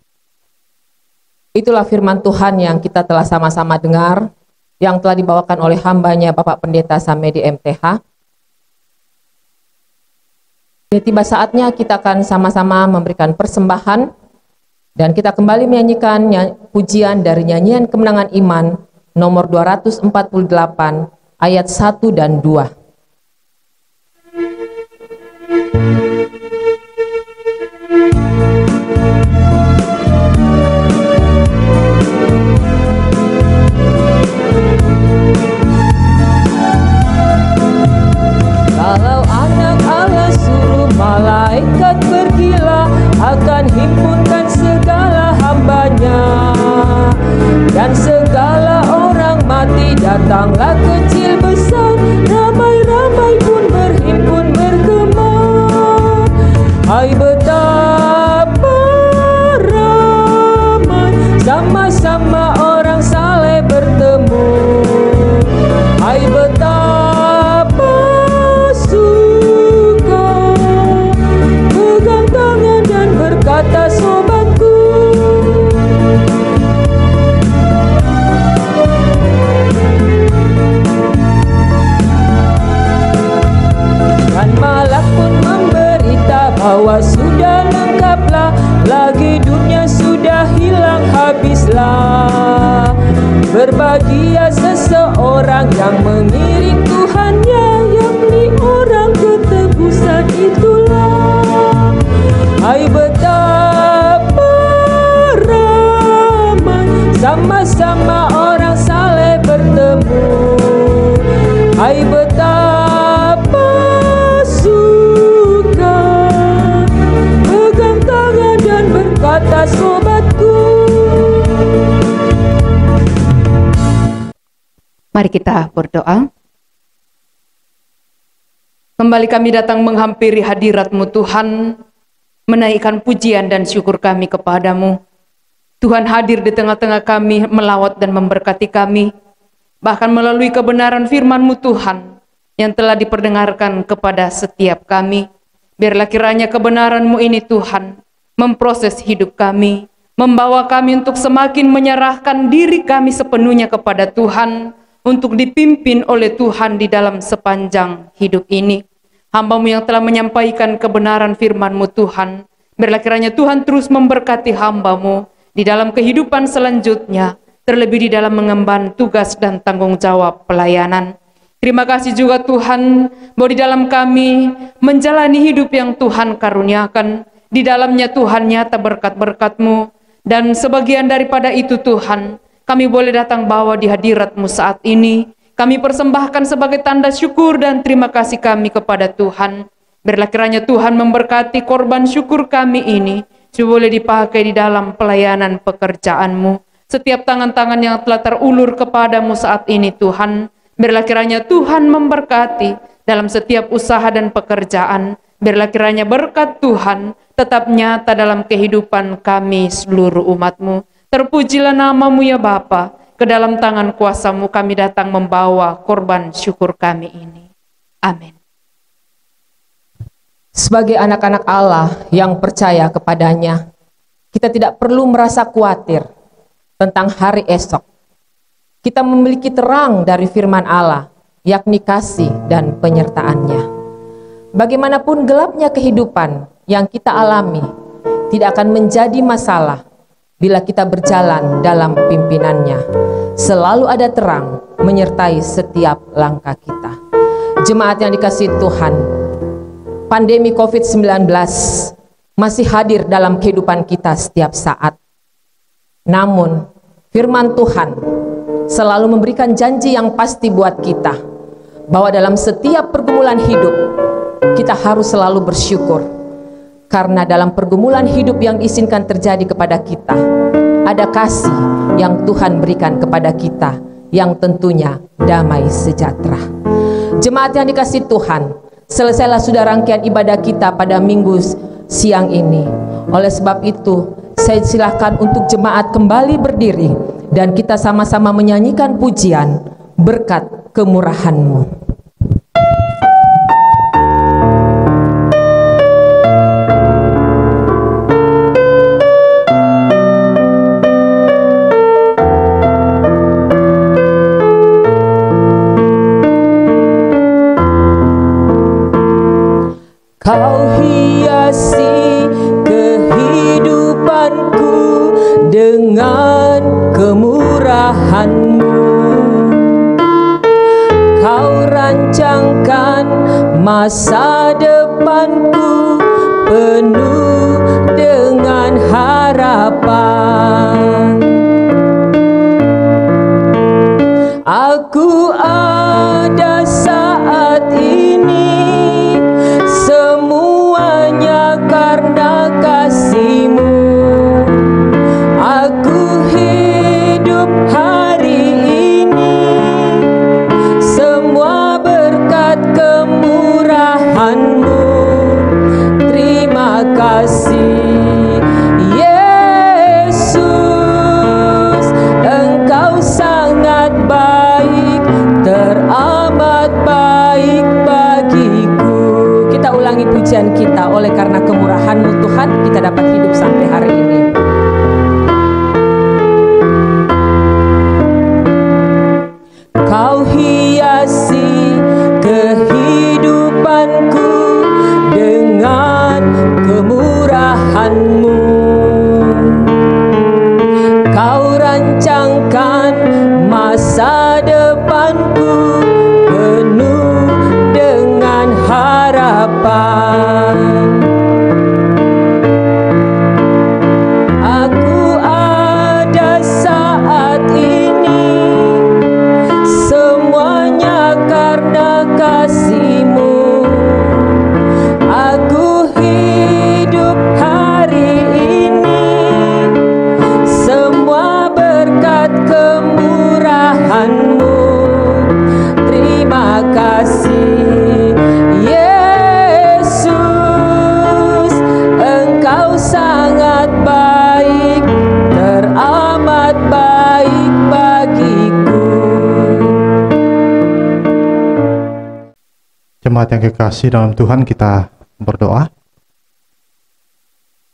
Itulah firman Tuhan yang kita telah sama-sama dengar, yang telah dibawakan oleh hambanya Bapak Pendeta Samedi MTH. Ini tiba saatnya kita akan sama-sama memberikan persembahan, dan kita kembali menyanyikan pujian dari nyanyian Kemenangan Iman nomor 248 ayat 1 dan 2. Kalau anak Allah suruh malaikat pergilah, akan himpunkan segala hambanya, dan segala orang mati datanglah kecil besar, ramai-ramai pun berhimpun bergema. Hai betapa ramai sama-sama orang saleh bertemu. Hai betapa suka pegang tangan dan berkata sobatku. Dan malak pun memberita bahwa sudah lengkaplah, lagi dunia sudah hilang habislah. Berbahagia seseorang yang mengiring Tuhannya, yakni orang ketebusan itulah. Hai betapa ramai sama-sama orang saleh bertemu. Hai betapa suka pegang tangan dan berkata sobatku. Mari kita berdoa. Kembali kami datang menghampiri hadirat-Mu Tuhan, menaikkan pujian dan syukur kami kepadamu. Tuhan hadir di tengah-tengah kami, melawat dan memberkati kami, bahkan melalui kebenaran firman-Mu Tuhan, yang telah diperdengarkan kepada setiap kami. Biarlah kiranya kebenaran-Mu ini Tuhan, memproses hidup kami, membawa kami untuk semakin menyerahkan diri kami sepenuhnya kepada Tuhan, untuk dipimpin oleh Tuhan di dalam sepanjang hidup ini. Hamba-Mu yang telah menyampaikan kebenaran firman-Mu Tuhan, biarlah kiranya Tuhan terus memberkati hamba-Mu di dalam kehidupan selanjutnya, terlebih di dalam mengemban tugas dan tanggung jawab pelayanan. Terima kasih juga Tuhan, bahwa di dalam kami menjalani hidup yang Tuhan karuniakan, di dalamnya Tuhan nyata berkat-berkat-Mu, dan sebagian daripada itu Tuhan, kami boleh datang bawa di hadirat-Mu saat ini. Kami persembahkan sebagai tanda syukur dan terima kasih kami kepada Tuhan. Biarlah kiranya Tuhan memberkati korban syukur kami ini, supaya boleh dipakai di dalam pelayanan pekerjaan-Mu. Setiap tangan-tangan yang telah terulur kepada-Mu saat ini Tuhan, biarlah kiranya Tuhan memberkati dalam setiap usaha dan pekerjaan. Biarlah kiranya berkat Tuhan tetap nyata dalam kehidupan kami seluruh umat-Mu. Terpujilah nama-Mu ya Bapa. Ke dalam tangan kuasa-Mu kami datang membawa korban syukur kami ini. Amin. Sebagai anak-anak Allah yang percaya kepadanya, kita tidak perlu merasa khawatir tentang hari esok. Kita memiliki terang dari firman Allah, yakni kasih dan penyertaan-Nya. Bagaimanapun gelapnya kehidupan yang kita alami, tidak akan menjadi masalah bila kita berjalan dalam pimpinan-Nya. Selalu ada terang menyertai setiap langkah kita. Jemaat yang dikasihi Tuhan, pandemi COVID-19 masih hadir dalam kehidupan kita setiap saat. Namun, firman Tuhan selalu memberikan janji yang pasti buat kita, bahwa dalam setiap pergumulan hidup, kita harus selalu bersyukur. Karena dalam pergumulan hidup yang diizinkan terjadi kepada kita, ada kasih yang Tuhan berikan kepada kita, yang tentunya damai sejahtera. Jemaat yang dikasihi Tuhan, selesailah sudah rangkaian ibadah kita pada minggu siang ini. Oleh sebab itu, saya silakan untuk jemaat kembali berdiri dan kita sama-sama menyanyikan pujian berkat kemurahan-Mu. Kau hiasi kehidupanku dengan kemurahan-Mu. Kau rancangkan masa depanku penuh dengan harapan. Aku ada saat ini, semuanya karena kasih-Mu. Aku hidup hari ini, semua berkat kemurahan-Mu. Terima kasih Yesus, Engkau sangat baik, teramat baik bagiku. Kita ulangi pujian kita, oleh karena kemurahan-Mu Tuhan, kita dapat hidup sampai hari ini. Kau hiasi kehidupanku dengan kemurahan-Mu. Kau rancangkan masa depanku penuh dengan harapan. Aku ada saat ini, semuanya karena kasih-Mu. Aku hidup hari ini, semua berkat kemurahan-Mu. Terima kasih Yesus, Engkau sangat baik, teramat baik bagiku. Jemaat yang kekasih dalam Tuhan, kita berdoa.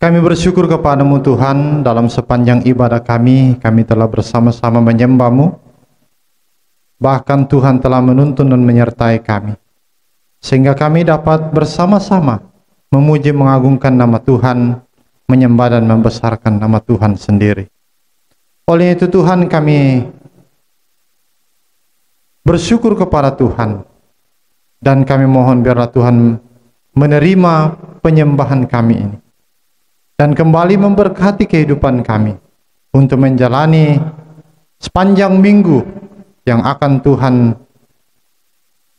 Kami bersyukur kepadamu Tuhan, dalam sepanjang ibadah kami telah bersama-sama menyembah-Mu. Bahkan Tuhan telah menuntun dan menyertai kami, sehingga kami dapat bersama-sama memuji mengagungkan nama Tuhan, menyembah dan membesarkan nama Tuhan sendiri. Oleh itu Tuhan, kami bersyukur kepada Tuhan, dan kami mohon biarlah Tuhan menerima penyembahan kami ini, dan kembali memberkati kehidupan kami untuk menjalani sepanjang minggu yang akan Tuhan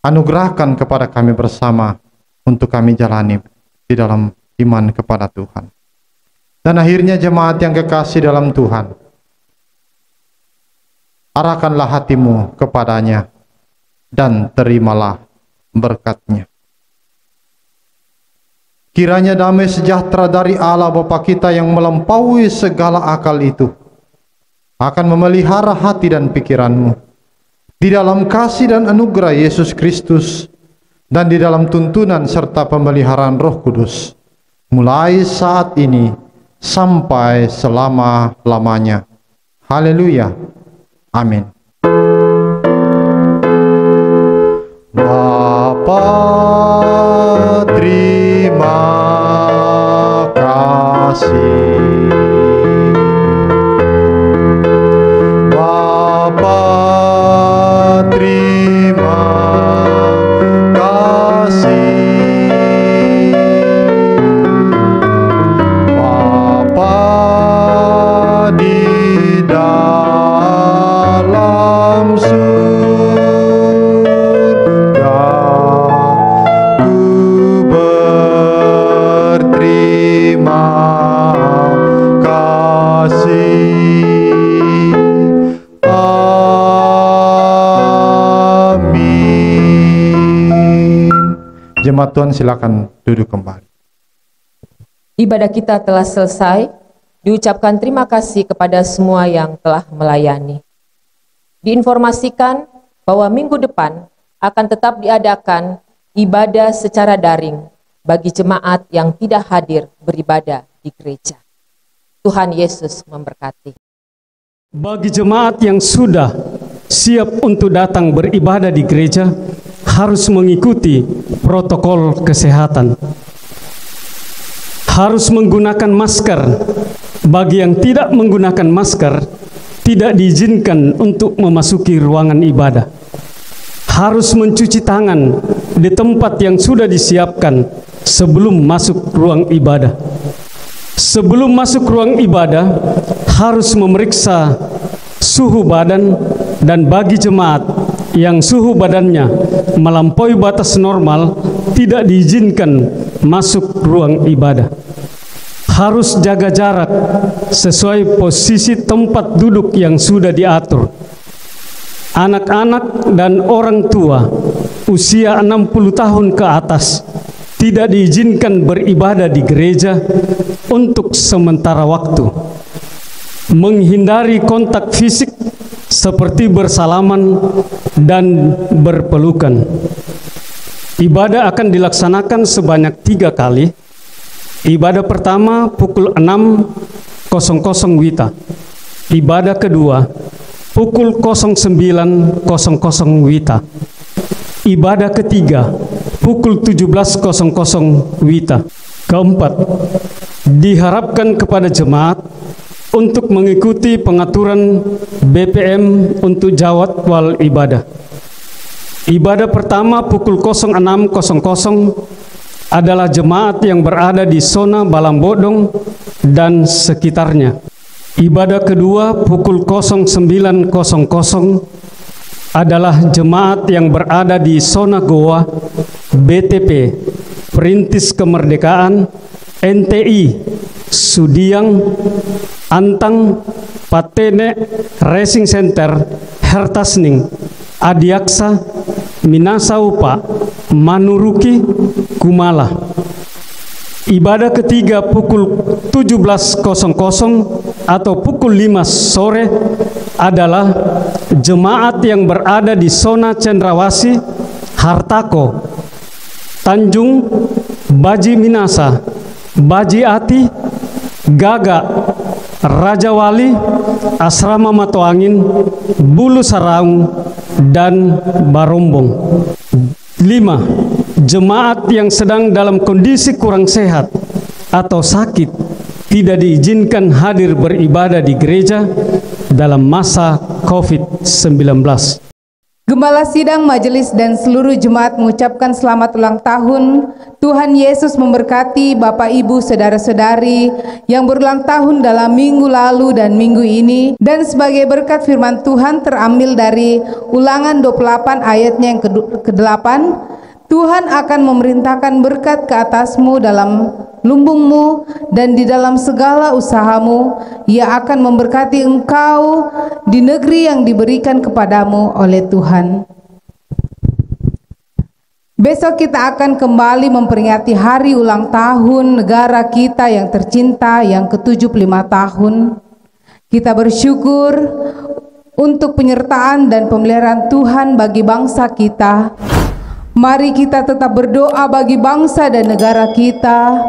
anugerahkan kepada kami bersama untuk kami jalani di dalam iman kepada Tuhan. Dan akhirnya jemaat yang kekasih dalam Tuhan, arahkanlah hatimu kepadanya dan terimalah berkat-Nya. Kiranya damai sejahtera dari Allah Bapa kita yang melampaui segala akal itu akan memelihara hati dan pikiranmu di dalam kasih dan anugerah Yesus Kristus, dan di dalam tuntunan serta pemeliharaan Roh Kudus, mulai saat ini sampai selama-lamanya. Haleluya. Amin. Bapa, terima kasih. Bapa, terima kasih. Bapa di dalam surga, ku berterima kasih. Amin. Jemaat Tuhan, silakan duduk kembali. Ibadah kita telah selesai. Diucapkan terima kasih kepada semua yang telah melayani. Diinformasikan bahwa minggu depan akan tetap diadakan ibadah secara daring bagi jemaat yang tidak hadir beribadah di gereja. Tuhan Yesus memberkati. Bagi jemaat yang sudah siap untuk datang beribadah di gereja, harus mengikuti protokol kesehatan. Harus menggunakan masker. Bagi yang tidak menggunakan masker, tidak diizinkan untuk memasuki ruangan ibadah. Harus mencuci tangan di tempat yang sudah disiapkan sebelum masuk ruang ibadah. Sebelum masuk ruang ibadah, harus memeriksa suhu badan, dan bagi jemaat yang suhu badannya melampaui batas normal, tidak diizinkan masuk ruang ibadah. Harus jaga jarak sesuai posisi tempat duduk yang sudah diatur. Anak-anak dan orang tua usia 60 tahun ke atas tidak diizinkan beribadah di gereja untuk sementara waktu. Menghindari kontak fisik seperti bersalaman dan berpelukan. Ibadah akan dilaksanakan sebanyak 3 kali. Ibadah pertama pukul 6.00 WITA. Ibadah kedua pukul 09.00 WITA. Ibadah ketiga pukul 17.00 WITA. Keempat, diharapkan kepada jemaat untuk mengikuti pengaturan BPM untuk jadwal ibadah. Ibadah pertama pukul 06.00 adalah jemaat yang berada di zona Balangbodong dan sekitarnya. Ibadah kedua pukul 09.00 adalah jemaat yang berada di zona Goa, BTP, Perintis Kemerdekaan, NTI, Sudiang, Antang, Patene, Racing Center, Hertasning, Adiaksa, Minasaupa, Manuruki, Kumala. Ibadah ketiga pukul 17.00 atau pukul 5 sore adalah jemaat yang berada di zona Cendrawasih, Hartako, Tanjung, Baji Minasa, Baji Ati, Gagak, Raja Wali, Asrama Matoangin, Bulu Saraung, dan Barombong. 5. Jemaat yang sedang dalam kondisi kurang sehat atau sakit tidak diizinkan hadir beribadah di gereja dalam masa COVID-19. Gembala Sidang, Majelis, dan seluruh jemaat mengucapkan selamat ulang tahun. Tuhan Yesus memberkati Bapak, Ibu, Saudara-saudari yang berulang tahun dalam minggu lalu dan minggu ini. Dan sebagai berkat firman Tuhan terambil dari Ulangan 28 ayatnya yang ke-8, Tuhan akan memerintahkan berkat ke atasmu dalam lumbungmu dan di dalam segala usahamu. Ia akan memberkati engkau di negeri yang diberikan kepadamu oleh Tuhan. Besok kita akan kembali memperingati hari ulang tahun negara kita yang tercinta yang ke-75 tahun. Kita bersyukur untuk penyertaan dan pemeliharaan Tuhan bagi bangsa kita. Mari kita tetap berdoa bagi bangsa dan negara kita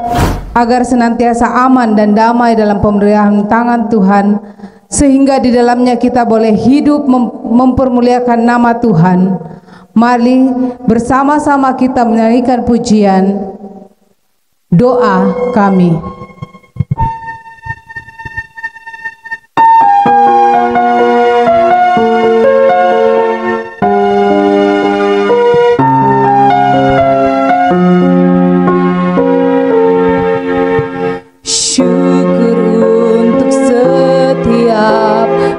agar senantiasa aman dan damai dalam pemeliharaan tangan Tuhan, sehingga di dalamnya kita boleh hidup mempermuliakan nama Tuhan. Mari bersama-sama kita menyanyikan pujian doa kami.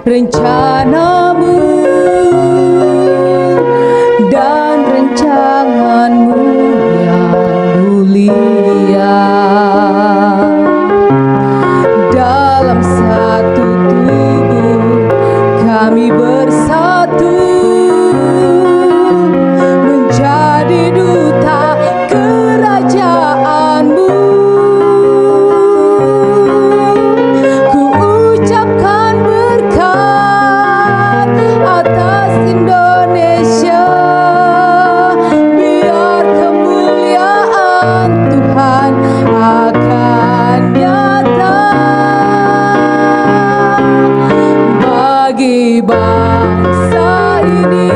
Rencanamu dan rancanganmu yang mulia, dalam satu tubuh kami bersatu menjadi duta kerajaanmu. Ku ucapkan berkat atas Indonesia, biar kemuliaan Tuhan akan nyata bagi bangsa ini.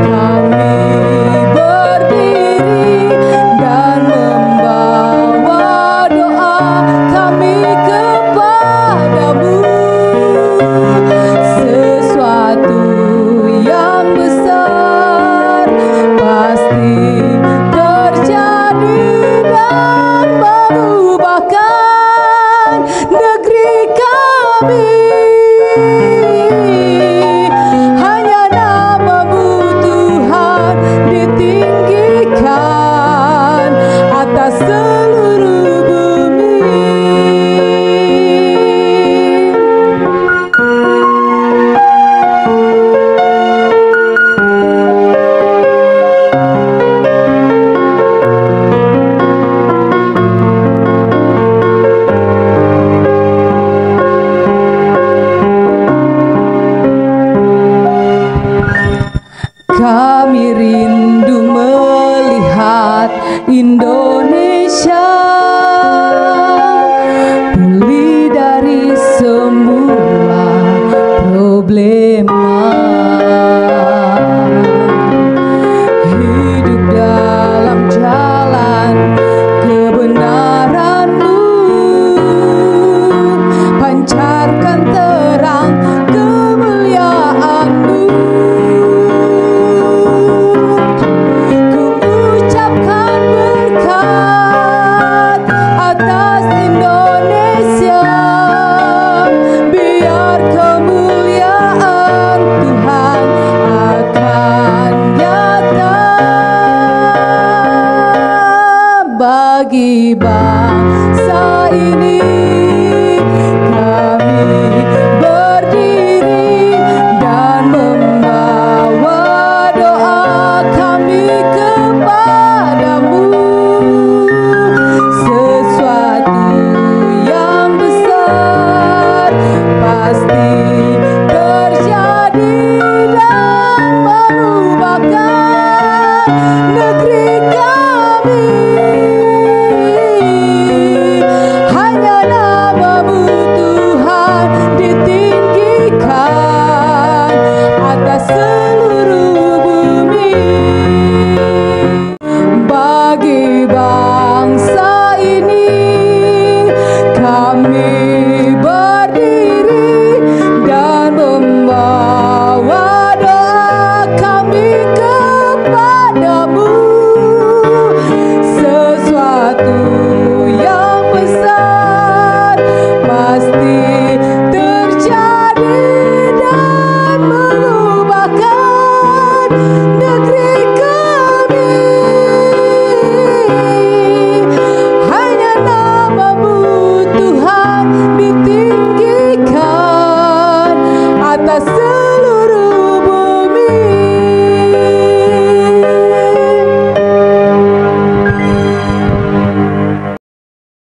Kami berdiri dan membawa doa kami kepadamu. Sesuatu yang besar pasti terjadi dan mengubahkan negeri kami. Hanya namamu Tuhan ditinggikan atas seluruh bumi. Kami rindu melihat Indonesia pulih dari semua problema, hidup dalam jalan kebenaran-Mu, pancarkan terang kemuliaan-Mu. Ku ucapkan berkat atas Indonesia, biar kemuliaan Tuhan akan nyata bagi bangsa ini. Kami berdiri dan membawa doa kami kepadamu. Sesuatu yang besar pasti terjadi dan mengubahkan negeri kami. seluruh